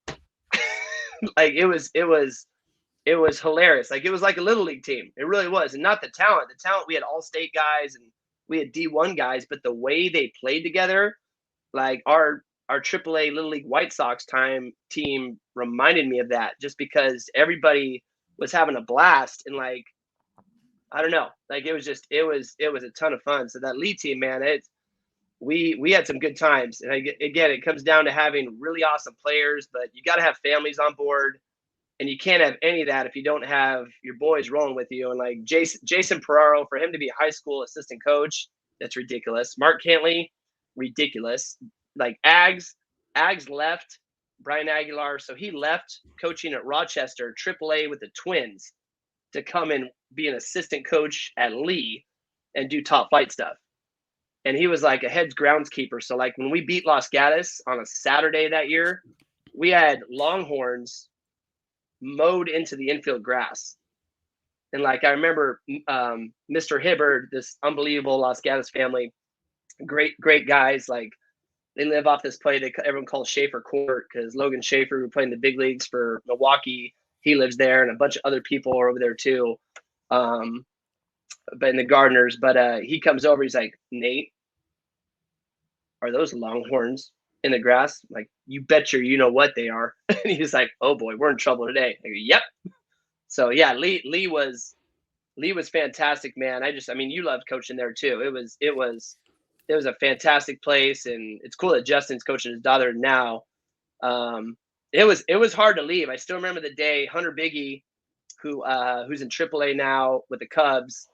Speaker 3: like it was hilarious. Like it was like a little league team. It really was. And not the talent. The talent, we had all state guys and we had D1 guys, but the way they played together, like our AAA Little League White Sox team reminded me of that, just because everybody was having a blast. And like, I don't know, like it was a ton of fun. So that Leigh team, man, we had some good times. And again, it comes down to having really awesome players, but you got to have families on board. And you can't have any of that if you don't have your boys rolling with you. And like Jason Ferraro, for him to be a high school assistant coach, that's ridiculous. Mark Cantley, ridiculous. Like Ags left, Brian Aguilar. So he left coaching at Rochester, AAA with the Twins, to come and be an assistant coach at Leigh and do top flight stuff. And he was like a head groundskeeper. So like when we beat Los Gatos on a Saturday that year, we had Longhorns mowed into the infield grass. And like I remember Mr. Hibbard, this unbelievable Los Gatos family, great guys. Like they live off this play that everyone calls Schaefer Court, because Logan Schaefer, who played in the big leagues for Milwaukee, he lives there, and a bunch of other people are over there too, but in the Gardeners. But he comes over, he's like, "Nate, are those Longhorns in the grass?" I'm like, "You bet you know what they are." And he's like, "Oh boy, we're in trouble today." I go, "Yep." So yeah, Leigh was fantastic, man. I mean, you loved coaching there too. It was a fantastic place, and it's cool that Justin's coaching his daughter now. It was hard to leave. I still remember the day Hunter Biggie, who's in AAA now with the Cubs.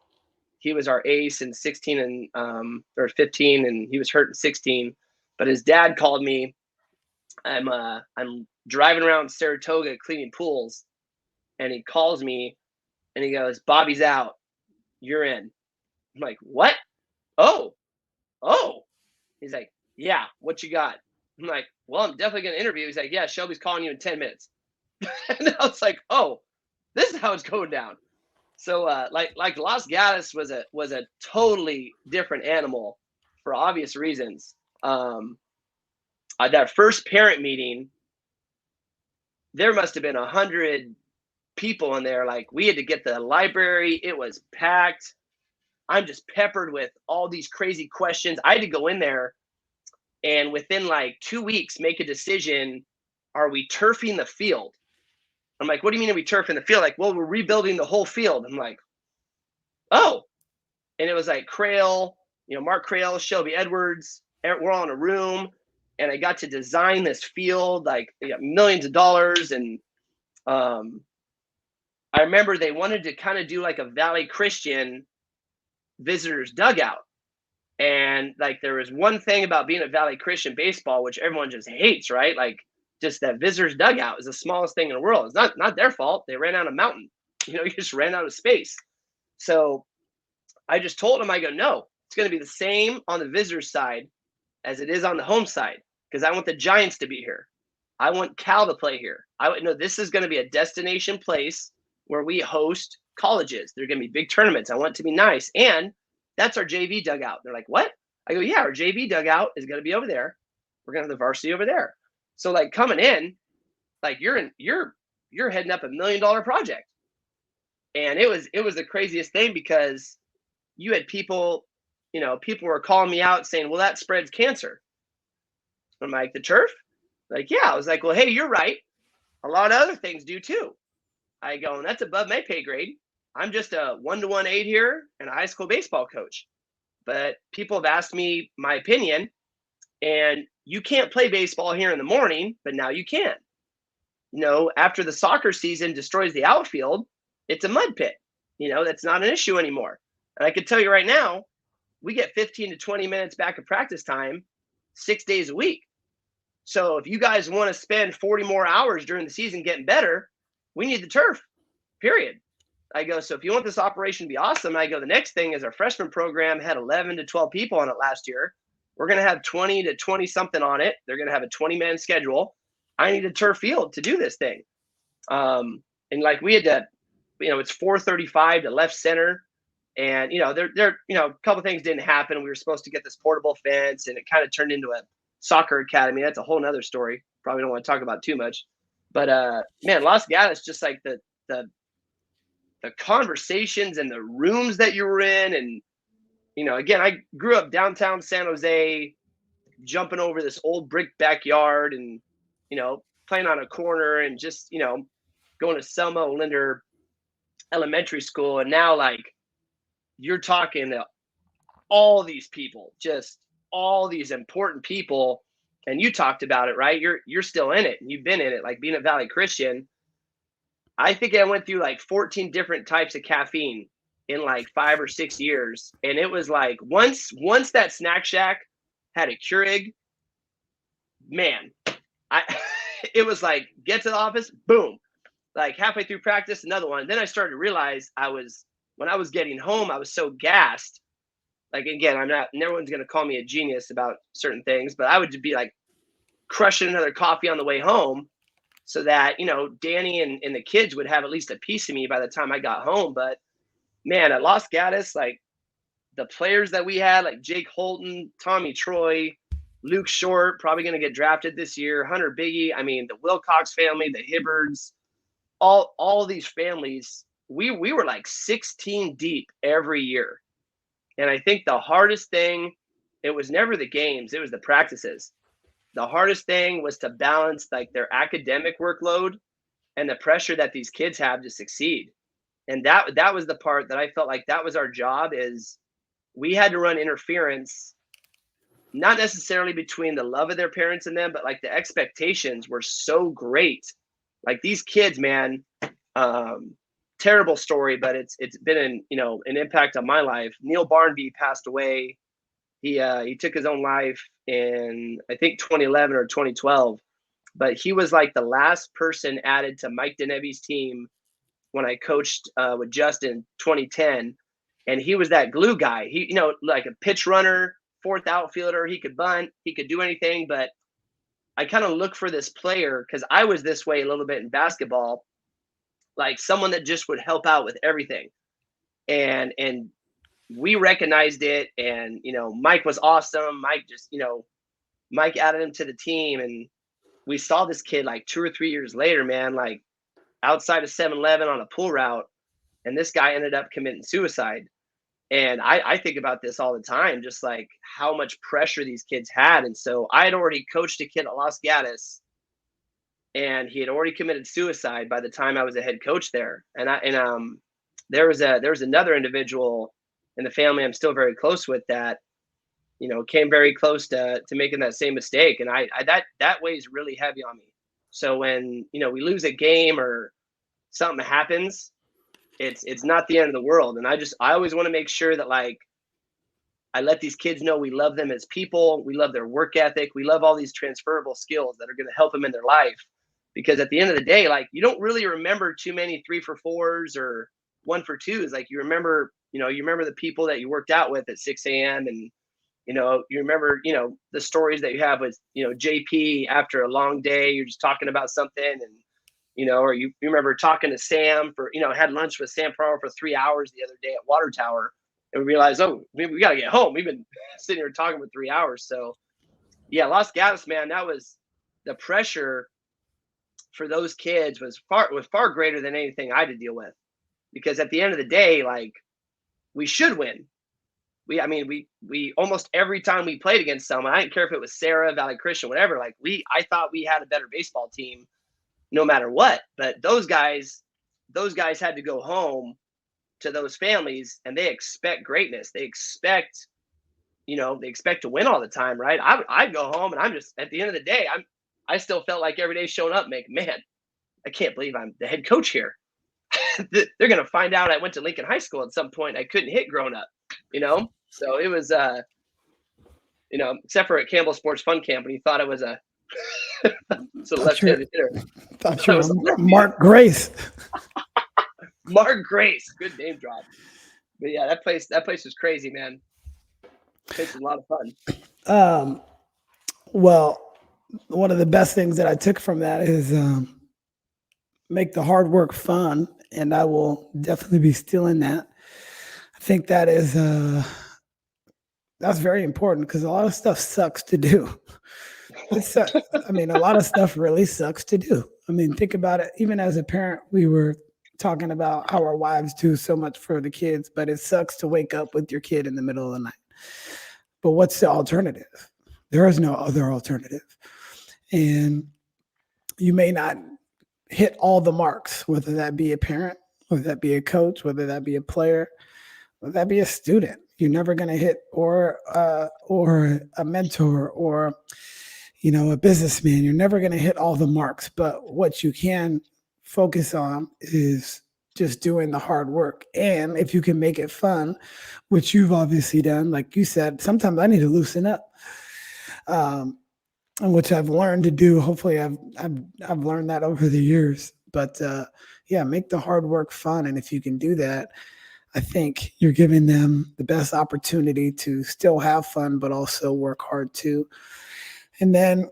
Speaker 3: He was our ace in 16 and or 15, and he was hurt in 16. But his dad called me. I'm driving around Saratoga cleaning pools, and he calls me, and he goes, "Bobby's out. You're in." I'm like, "What? Oh." He's like, "Yeah, what you got?" I'm like, "Well, I'm definitely going to interview." He's like, "Yeah, Shelby's calling you in 10 minutes. And I was like, "Oh, this is how it's going down." So like Los Gatos was a totally different animal for obvious reasons. That first parent meeting, there must have been 100 people in there. Like we had to get the library. It was packed. I'm just peppered with all these crazy questions. I had to go in there and within like 2 weeks make a decision. Are we turfing the field? I'm like, "What do you mean are we turfing the field?" Like, "Well, we're rebuilding the whole field." I'm like, "Oh." And it was like Crail, Mark Crail, Shelby Edwards, we're all in a room, and I got to design this field, like millions of dollars. And I remember they wanted to kind of do like a Valley Christian visitors dugout. And like there was one thing about being a Valley Christian baseball, which everyone just hates, right? Like just that visitors dugout is the smallest thing in the world. It's not their fault. They ran out of mountain. You just ran out of space. So I just told them, I go, "No, it's going to be the same on the visitors side as it is on the home side, because I want the Giants to be here. I want Cal to play here. This is going to be a destination place where we host colleges. There are going to be big tournaments. I want it to be nice. And that's our JV dugout." They're like, "What?" I go, "Yeah, our JV dugout is going to be over there. We're going to have the varsity over there." So like coming in, like you're heading up $1 million project. And it was the craziest thing, because you had people were calling me out saying, "Well, that spreads cancer." I'm like, "The turf?" Like, "Yeah." I was like, "Well, hey, you're right. A lot of other things do too." I go, "And that's above my pay grade." I'm just a 1-to-1 aide here and a high school baseball coach. But people have asked me my opinion, and you can't play baseball here in the morning, but now you can. After the soccer season destroys the outfield, it's a mud pit. That's not an issue anymore. And I can tell you right now, we get 15 to 20 minutes back of practice time 6 days a week. So if you guys want to spend 40 more hours during the season getting better, we need the turf, period. I go, so if you want this operation to be awesome, I go, the next thing is our freshman program had 11 to 12 people on it last year. We're going to have 20 to 20 something on it. They're going to have a 20-man schedule. I need a turf field to do this thing. And like we had to, it's 435 to left center. And, a couple of things didn't happen. We were supposed to get this portable fence, and it kind of turned into a soccer academy. That's a whole nother story. Probably don't want to talk about too much. But, man, Los Gatos, just like the conversations and the rooms that you were in. And, again, I grew up downtown San Jose, jumping over this old brick backyard and, playing on a corner and just, going to Selma Linder Elementary School. And now, like, you're talking to all these people, just all these important people. And you talked about it, right? You're still in it, and you've been in it, like being at Valley Christian. I think I went through like 14 different types of caffeine in like 5 or 6 years. And it was like, once that snack shack had a Keurig, man, it was like, get to the office, boom, like halfway through practice, another one. Then I started to realize when I was getting home, I was so gassed. Like, again, no one's going to call me a genius about certain things, but I would be like crushing another coffee on the way home so that, Danny and the kids would have at least a piece of me by the time I got home. But man, at Los Gatos, like the players that we had, like Jake Holton, Tommy Troy, Luke Short, probably going to get drafted this year, Hunter Biggie. I mean, the Wilcox family, the Hibbards, all these families, we were like 16 deep every year. And I think the hardest thing, it was never the games, it was the practices. The hardest thing was to balance like their academic workload and the pressure that these kids have to succeed. And that was the part that I felt like that was our job, is we had to run interference, not necessarily between the love of their parents and them, but like the expectations were so great. Like these kids, man, terrible story, but it's been an impact on my life. Neil Barnby passed away. He took his own life in, I think, 2011 or 2012, but he was like the last person added to Mike Denevy's team when I coached with Justin 2010. And he was that glue guy. He, like a pitch runner, fourth outfielder. He could bunt, he could do anything. But I kind of look for this player, because I was this way a little bit in basketball, like someone that just would help out with everything. And we recognized it. And, Mike was awesome. Mike added him to the team. And we saw this kid like 2 or 3 years later, man, like outside of 7-Eleven on a pool route. And this guy ended up committing suicide. And I think about this all the time, just like how much pressure these kids had. And so I had already coached a kid at Los Gatos, and he had already committed suicide by the time I was a head coach there. And there was another individual in the family I'm still very close with that, came very close to making that same mistake. And that weighs really heavy on me. So when, we lose a game or something happens, it's not the end of the world. And I always want to make sure that like I let these kids know we love them as people, we love their work ethic, we love all these transferable skills that are going to help them in their life. Because at the end of the day, like you don't really remember too many 3 for 4s or 1 for 2s. Like you remember the people that you worked out with at 6 a.m. and you remember the stories that you have with JP after a long day. You're just talking about something, and or you remember talking to Sam for, had lunch with Sam Farmer for 3 hours the other day at Water Tower, and we realized, we got to get home. We've been sitting here talking for 3 hours. So yeah, Los Gatos, man, that was the pressure for those kids was far greater than anything I had to deal with, because at the end of the day, like we should win. We almost every time we played against someone, I didn't care if it was Sarah, Valley Christian, whatever, like I thought we had a better baseball team no matter what. But those guys had to go home to those families, and they expect greatness. They expect, they expect to win all the time, right? I'd go home and I'm just, at the end of the day, I still felt like every day showing up, man, I can't believe I'm the head coach here. They're going to find out I went to Lincoln High School at some point. I couldn't hit growing up, So it was, except for at Campbell Sports Fun Camp, when he thought I was a left-handed hitter.
Speaker 2: Thought you were Mark Grace.
Speaker 3: Mark Grace, good name drop. But yeah, that place was crazy, man. That place was a lot of fun.
Speaker 2: Well, one of the best things that I took from that is make the hard work fun, and I will definitely be stealing that. I think that is that's very important, because a lot of stuff sucks to do. A lot of stuff really sucks to do. Think about it. Even as a parent, we were talking about how our wives do so much for the kids, but it sucks to wake up with your kid in the middle of the night. But what's the alternative? There is no other alternative. And you may not hit all the marks, whether that be a parent, whether that be a coach, whether that be a player, whether that be a student. You're never going to hit, or a mentor, or a businessman. You're never going to hit all the marks. But what you can focus on is just doing the hard work. And if you can make it fun, which you've obviously done, like you said, sometimes I need to loosen up, which I've learned to do. Hopefully I've learned that over the years. But make the hard work fun. And if you can do that, I think you're giving them the best opportunity to still have fun, but also work hard too. And then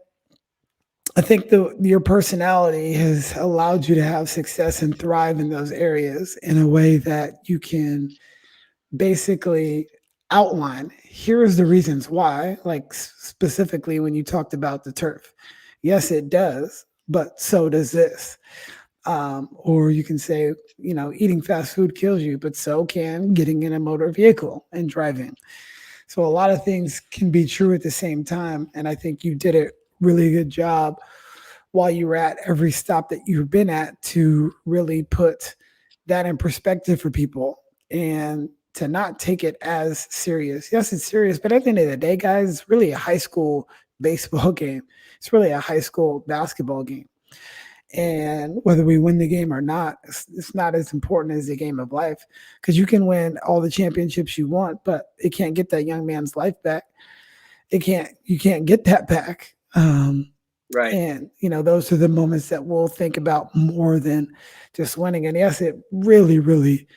Speaker 2: I think your personality has allowed you to have success and thrive in those areas in a way that you can basically outline. Here's the reasons why, like specifically when you talked about the turf. Yes, it does, but so does this. Or you can say, eating fast food kills you, but so can getting in a motor vehicle and driving. So a lot of things can be true at the same time. And I think you did a really good job while you were at every stop that you've been at to really put that in perspective for people and to not take it as serious. Yes, it's serious, but at the end of the day, guys, it's really a high school baseball game. It's really a high school basketball game. And whether we win the game or not, it's not as important as the game of life, because you can win all the championships you want, but it can't get that young man's life back. You can't get that back.
Speaker 3: Right.
Speaker 2: And, those are the moments that we'll think about more than just winning. And yes, it really, really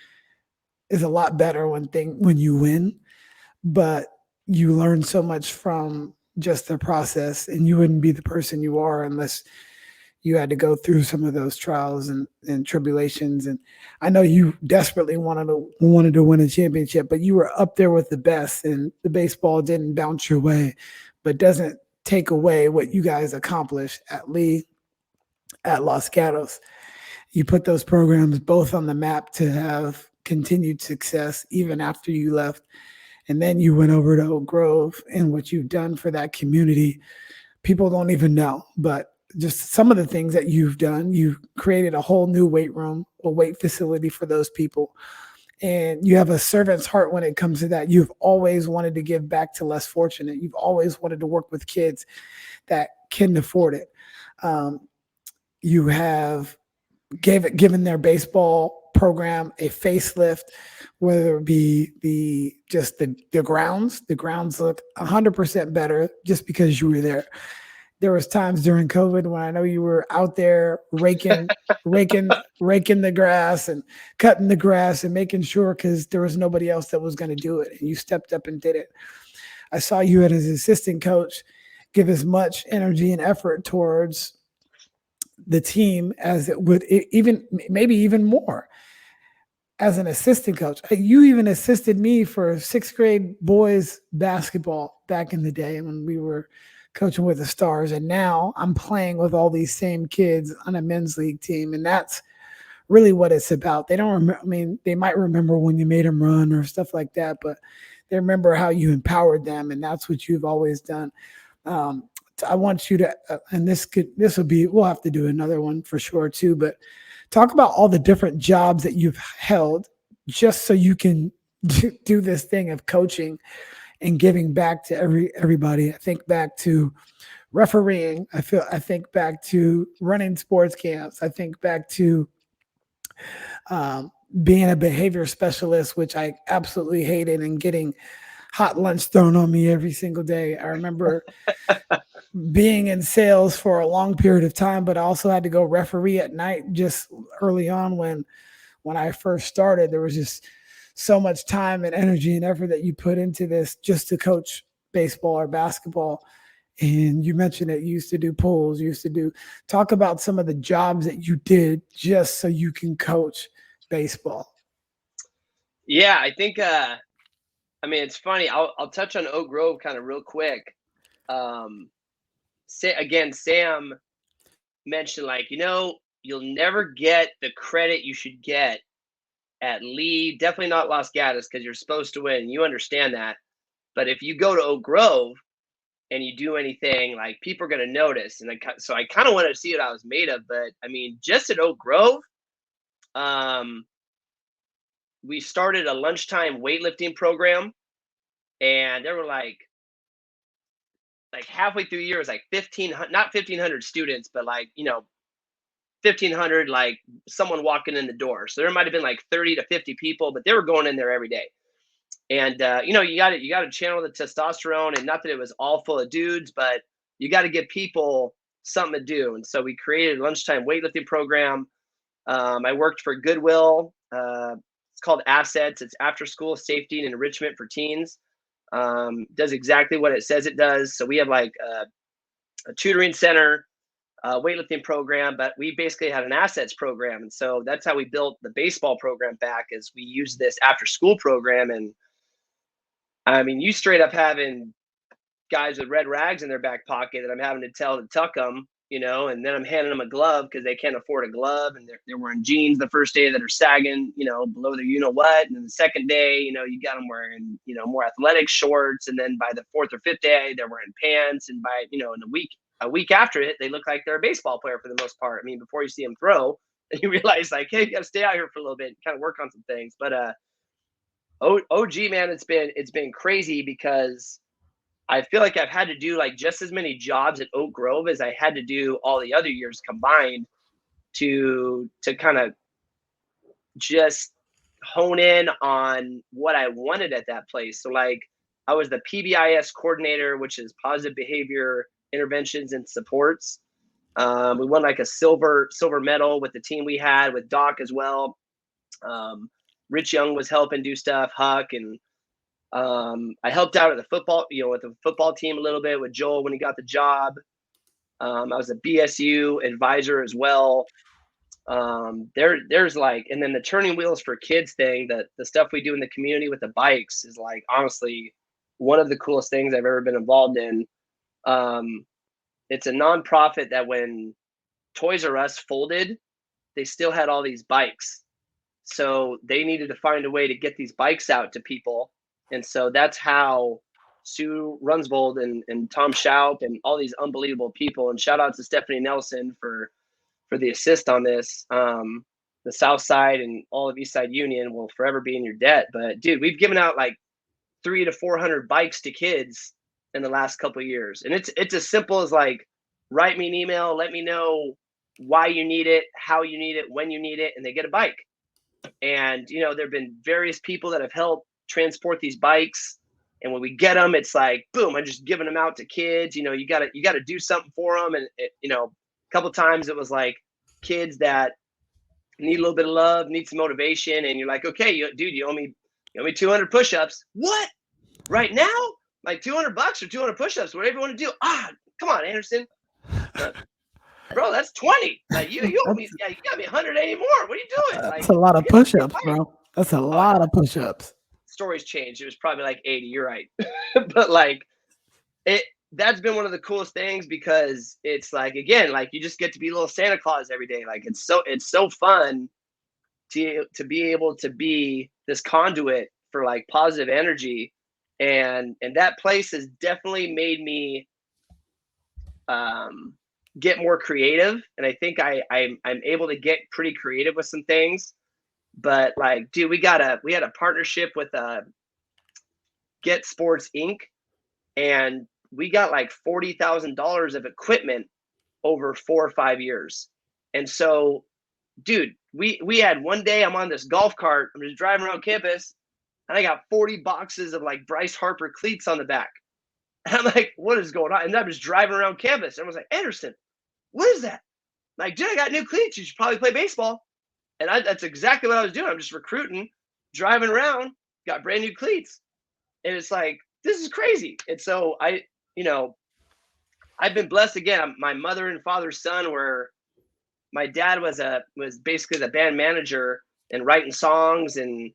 Speaker 2: is a lot better when you win, but you learn so much from just the process, and you wouldn't be the person you are unless you had to go through some of those trials and tribulations. And I know you desperately wanted to win a championship, but you were up there with the best, and the baseball didn't bounce your way, but doesn't take away what you guys accomplished at Leigh, at Los Gatos. You put those programs both on the map to have continued success even after you left. And then you went over to Oak Grove, and what you've done for that community, people don't even know, but just some of the things that you've done. You created a whole new weight room, a weight facility for those people. And you have a servant's heart when it comes to that. You've always wanted to give back to less fortunate. You've always wanted to work with kids that can afford it. You have given their baseball program a facelift, whether it be the grounds. The grounds look 100% better just because you were there. There was times during COVID when I know you were out there raking the grass and cutting the grass and making sure, because there was nobody else that was going to do it. And you stepped up and did it. I saw you as an assistant coach give as much energy and effort towards the team as it would, maybe even more as an assistant coach. You even assisted me for 6th grade boys basketball back in the day when we were coaching with the Stars. And now I'm playing with all these same kids on a men's league team. And that's really what it's about. They don't remember, they might remember when you made them run or stuff like that, but they remember how you empowered them. And that's what you've always done. I want you to, and we'll have to do another one for sure too, but talk about all the different jobs that you've held just so you can do this thing of coaching and giving back to everybody. I think back to refereeing. I think back to running sports camps. I think back to being a behavior specialist, which I absolutely hated, and getting hot lunch thrown on me every single day. I remember being in sales for a long period of time, but I also had to go referee at night just early on when I first started. There was just so much time and energy and effort that you put into this just to coach baseball or basketball. And you mentioned it, you used to do pools, you used to talk about some of the jobs that you did just so you can coach baseball.
Speaker 3: Yeah, I think, I mean, it's funny. I'll touch on Oak Grove kind of real quick. Sam mentioned, like, you'll never get the credit you should get at Leigh, definitely not Los Gatos, because you're supposed to win. You understand that. But if you go to Oak Grove and you do anything, like, people are going to notice. And so I kind of wanted to see what I was made of. But I mean, just at Oak Grove, we started a lunchtime weightlifting program, and there were like halfway through the year, it was like 1,500, not 1,500 students, but 1,500, like someone walking in the door. So there might've been like 30 to 50 people, but they were going in there every day. And, you got to channel the testosterone, and not that it was all full of dudes, but you got to give people something to do. And so we created a lunchtime weightlifting program. I worked for Goodwill. It's called Assets. It's after school safety and enrichment for teens. Does exactly what it says it does. So we have like a tutoring center, weightlifting program, but we basically had an assets program. And so that's how we built the baseball program back, is we used this after school program. And I mean, you straight up having guys with red rags in their back pocket that I'm having to tell to tuck them, and then I'm handing them a glove because they can't afford a glove, and they're wearing jeans the first day that are sagging, below their what, and then the second day, you got them wearing, more athletic shorts, and then by the fourth or fifth day, they're wearing pants, and by, in a week after it, they look like they're a baseball player for the most part. I mean, before you see them throw, and you realize, like, hey, you got to stay out here for a little bit and kind of work on some things. But OG, man, it's been crazy, because I feel like I've had to do like just as many jobs at Oak Grove as I had to do all the other years combined to kind of just hone in on what I wanted at that place. So like, I was the PBIS coordinator, which is positive behavior interventions and supports. We won like a silver medal with the team we had with Doc as well. Rich Young was helping do stuff, Huck, and I helped out at the football, with the football team a little bit with Joel when he got the job. I was a BSU advisor as well. There's like, and then the turning wheels for kids thing, that the stuff we do in the community with the bikes is like, honestly, one of the coolest things I've ever been involved in. It's a nonprofit that when Toys R Us folded, they still had all these bikes. So they needed to find a way to get these bikes out to people. And so that's how Sue Runsvold and Tom Schaup and all these unbelievable people, and shout out to Stephanie Nelson for the assist on this. The South Side and all of East Side Union will forever be in your debt. But dude, we've given out like 300 to 400 bikes to kids in the last couple of years. And it's as simple as like, write me an email, let me know why you need it, how you need it, when you need it, and they get a bike. And, there've been various people that have helped transport these bikes. And when we get them, it's like, boom, I'm just giving them out to kids. You gotta do something for them. And a couple of times it was like kids that need a little bit of love, need some motivation. And you're like, okay, dude, you owe me 200 push-ups. What? Right now? Like $200 or 200 push-ups, whatever you want to do. Come on, Anderson. Bro, that's 20. Like you owe me, you got me 180 more. What are you doing?
Speaker 2: That's a lot of push-ups, bro. That's a lot of push-ups.
Speaker 3: Stories changed. It was probably like 80. You're right. But like that's been one of the coolest things, because it's like, again, like you just get to be little Santa Claus every day. Like it's so fun to be able to be this conduit for like positive energy. And that place has definitely made me get more creative. And I think I'm able to get pretty creative with some things. But like, dude, we had a partnership with Get Sports Inc. And we got like $40,000 of equipment over 4 or 5 years. And so, dude, we had one day I'm on this golf cart, I'm just driving around campus, and I got 40 boxes of like Bryce Harper cleats on the back. And I'm like, what is going on? And I'm just driving around campus. And I was like, Anderson, what is that? I'm like, dude, I got new cleats. You should probably play baseball. And that's exactly what I was doing. I'm just recruiting, driving around, got brand new cleats. And it's like, this is crazy. And so I've been blessed again. My mother and father's son, where my dad was basically the band manager and writing songs and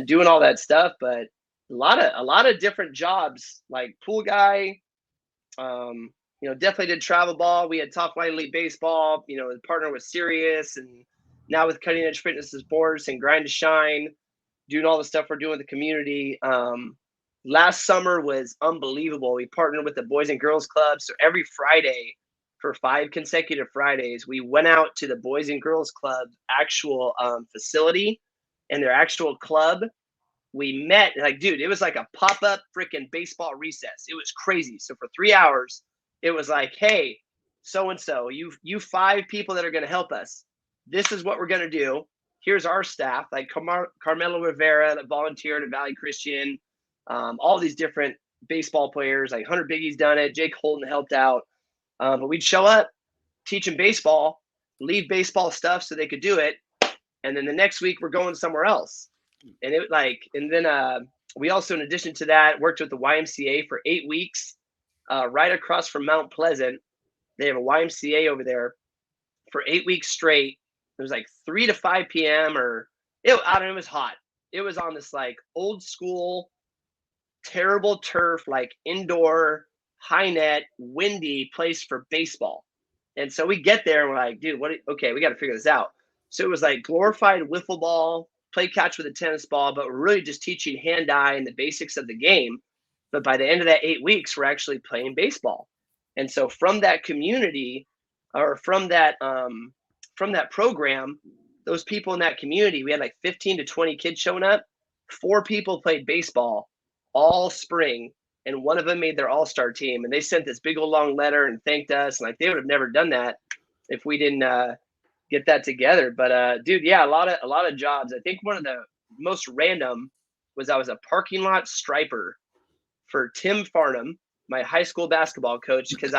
Speaker 3: doing all that stuff. But a lot of different jobs, like pool guy, definitely did travel ball. We had top flight elite baseball, partner with Sirius, and now with Cutting Edge Fitness and Sports and Grind to Shine, doing all the stuff we're doing with the community. Last summer was unbelievable. We partnered with the Boys and Girls Club. So every Friday for 5 consecutive Fridays, we went out to the Boys and Girls Club actual facility and their actual club. We met, like, dude, it was like a pop-up freaking baseball recess. It was crazy. So for 3 hours, it was like, hey, so-and-so, you 5 people that are going to help us. This is what we're going to do. Here's our staff, like Carmelo Rivera that volunteered at Valley Christian, all these different baseball players, like Hunter Biggie's done it, Jake Holden helped out. But we'd show up, teach them baseball, leave baseball stuff so they could do it. And then the next week we're going somewhere else. And then we also, in addition to that, worked with the YMCA for 8 weeks, right across from Mount Pleasant. They have a YMCA over there for 8 weeks straight. It was like 3 to 5 p.m. it was hot. It was on this like old school, terrible turf, like indoor, high net, windy place for baseball. And so we get there and we're like, dude, okay, we got to figure this out. So it was like glorified wiffle ball, play catch with a tennis ball, but we're really just teaching hand-eye and the basics of the game. But by the end of that 8 weeks, we're actually playing baseball. And so from that community, or from that program, those people in that community, we had like 15 to 20 kids showing up. 4 people played baseball all spring, and one of them made their all-star team. And they sent this big old long letter and thanked us. And like, they would have never done that if we didn't get that together. But dude, yeah, a lot of jobs. I think one of the most random was I was a parking lot striper for Tim Farnham, my high school basketball coach, because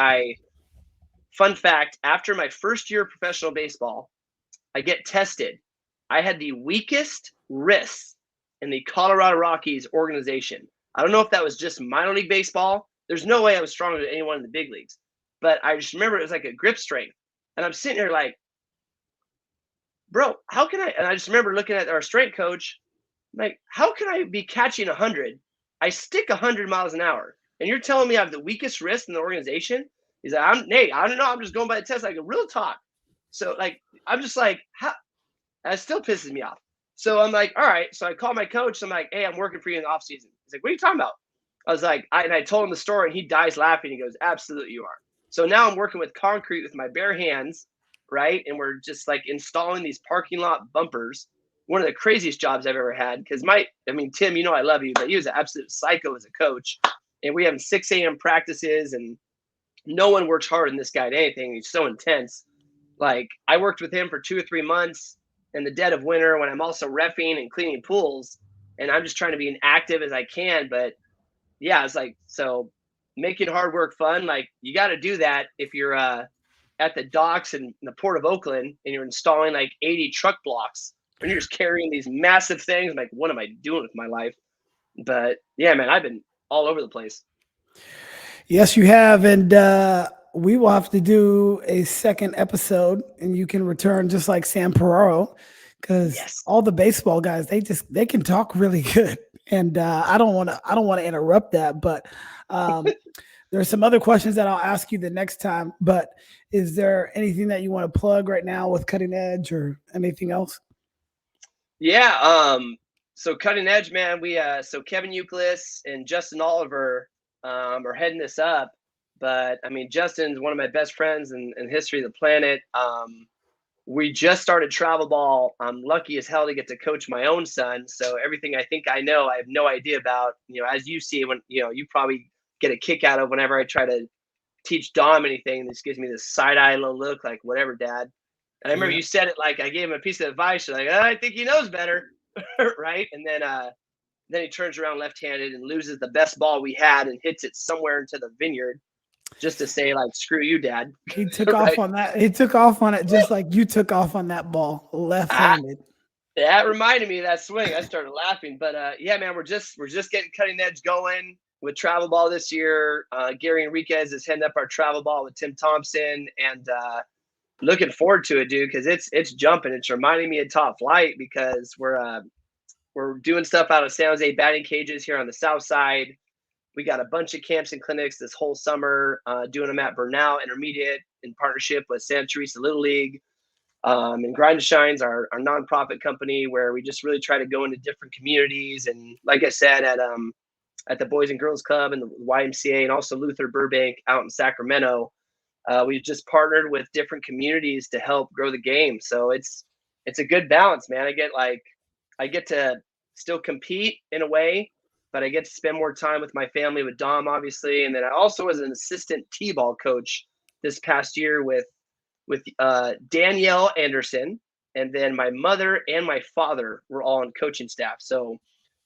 Speaker 3: fun fact, after my first year of professional baseball, I get tested. I had the weakest wrists in the Colorado Rockies organization. I don't know if that was just minor league baseball. There's no way I was stronger than anyone in the big leagues. But I just remember it was like a grip strength. And I'm sitting here like, bro, how can I? And I just remember looking at our strength coach, like, how can I be catching 100? I stick 100 miles an hour. And you're telling me I have the weakest wrist in the organization? He's like, Nate, I don't know. I'm just going by the test, like a real talk. So like, I'm just like, how? That still pisses me off. So I'm like, all right. So I call my coach. I'm like, hey, I'm working for you in the off season. He's like, what are you talking about? I was like, I told him the story, and he dies laughing. He goes, absolutely, you are. So now I'm working with concrete with my bare hands, right? And we're just like installing these parking lot bumpers. One of the craziest jobs I've ever had, because Tim, I love you, but he was an absolute psycho as a coach. And we have 6 a.m. practices, and no one works harder than this guy at anything. He's so intense. Like, I worked with him for 2 or 3 months in the dead of winter when I'm also reffing and cleaning pools, and I'm just trying to be as active as I can. But yeah, it's like, so making hard work fun, like, you got to do that if you're at the docks in the Port of Oakland and you're installing like 80 truck blocks and you're just carrying these massive things. I'm like, what am I doing with my life? But yeah, man, I've been all over the place.
Speaker 2: Yes, you have. And we will have to do a second episode, and you can return just like Sam Peraro, because all the baseball guys, they can talk really good. And I don't want to interrupt that, but there's some other questions that I'll ask you the next time. But is there anything that you want to plug right now with Cutting Edge or anything else?
Speaker 3: Yeah. So Cutting Edge, man, so Kevin Euclid and Justin Oliver are heading this up. But I mean, Justin's one of my best friends in history of the planet. we just started travel ball. I'm lucky as hell to get to coach my own son. So everything I think I know, I have no idea about. As you see, when you probably get a kick out of whenever I try to teach Dom anything. This gives me this side eye look, like, whatever, Dad. And I remember you said it like I gave him a piece of advice. You're like, I think he knows better, right? And then he turns around left-handed and loses the best ball we had and hits it somewhere into the vineyard, just to say, like, screw you, Dad.
Speaker 2: He took off on that. He took off on it just like you took off on that ball, left-handed.
Speaker 3: That reminded me of that swing. I started laughing. But yeah, man, we're just getting cutting edge going with travel ball this year. Gary Enriquez is heading up our travel ball with Tim Thompson, and looking forward to it, dude, because it's jumping. It's reminding me of Top Flight, because we're doing stuff out of San Jose batting cages here on the south side. We got a bunch of camps and clinics this whole summer, doing them at Burnell Intermediate in partnership with Santa Teresa Little League. And Grind to Shine's our nonprofit company, where we just really try to go into different communities. And like I said, at the Boys and Girls Club and the YMCA, and also Luther Burbank out in Sacramento, we've just partnered with different communities to help grow the game. So it's a good balance, man. I get to still compete in a way, but I get to spend more time with my family, with Dom, obviously. And then I also was an assistant T-ball coach this past year with Danielle Anderson. And then my mother and my father were all on coaching staff. So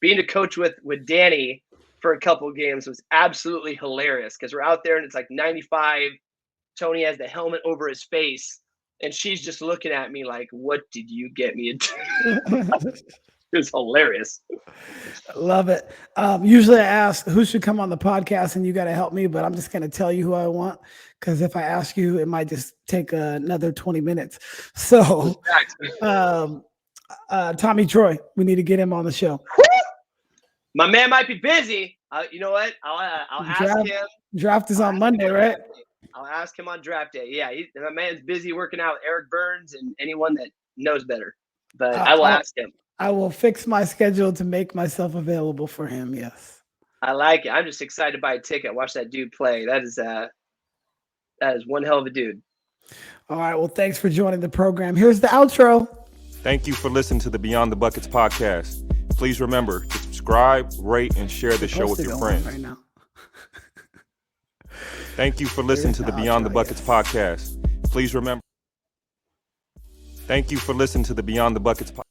Speaker 3: being a coach with Danny for a couple of games was absolutely hilarious, because we're out there and it's like 95. Tony has the helmet over his face, and she's just looking at me like, what did you get me into? It was hilarious.
Speaker 2: Love it. Usually I ask who should come on the podcast, and you got to help me, but I'm just going to tell you who I want, because if I ask you, it might just take another 20 minutes. So Tommy Troy, we need to get him on the show.
Speaker 3: My man might be busy. You know what? I'll ask him.
Speaker 2: Draft is on Monday, right?
Speaker 3: I'll ask him on draft day. Yeah, my man's busy working out with Eric Burns and anyone that knows better. But I will ask him.
Speaker 2: I will fix my schedule to make myself available for him. Yes.
Speaker 3: I like it. I'm just excited to buy a ticket. Watch that dude play. That is one hell of a dude.
Speaker 2: All right. Well, thanks for joining the program. Here's the outro.
Speaker 1: Thank you for listening to the Beyond the Buckets podcast. Please remember to subscribe, rate, and share the show with your friends.
Speaker 2: Right now.
Speaker 1: Thank you for listening to the Beyond the Buckets podcast. Please remember. Thank you for listening to the Beyond the Buckets podcast.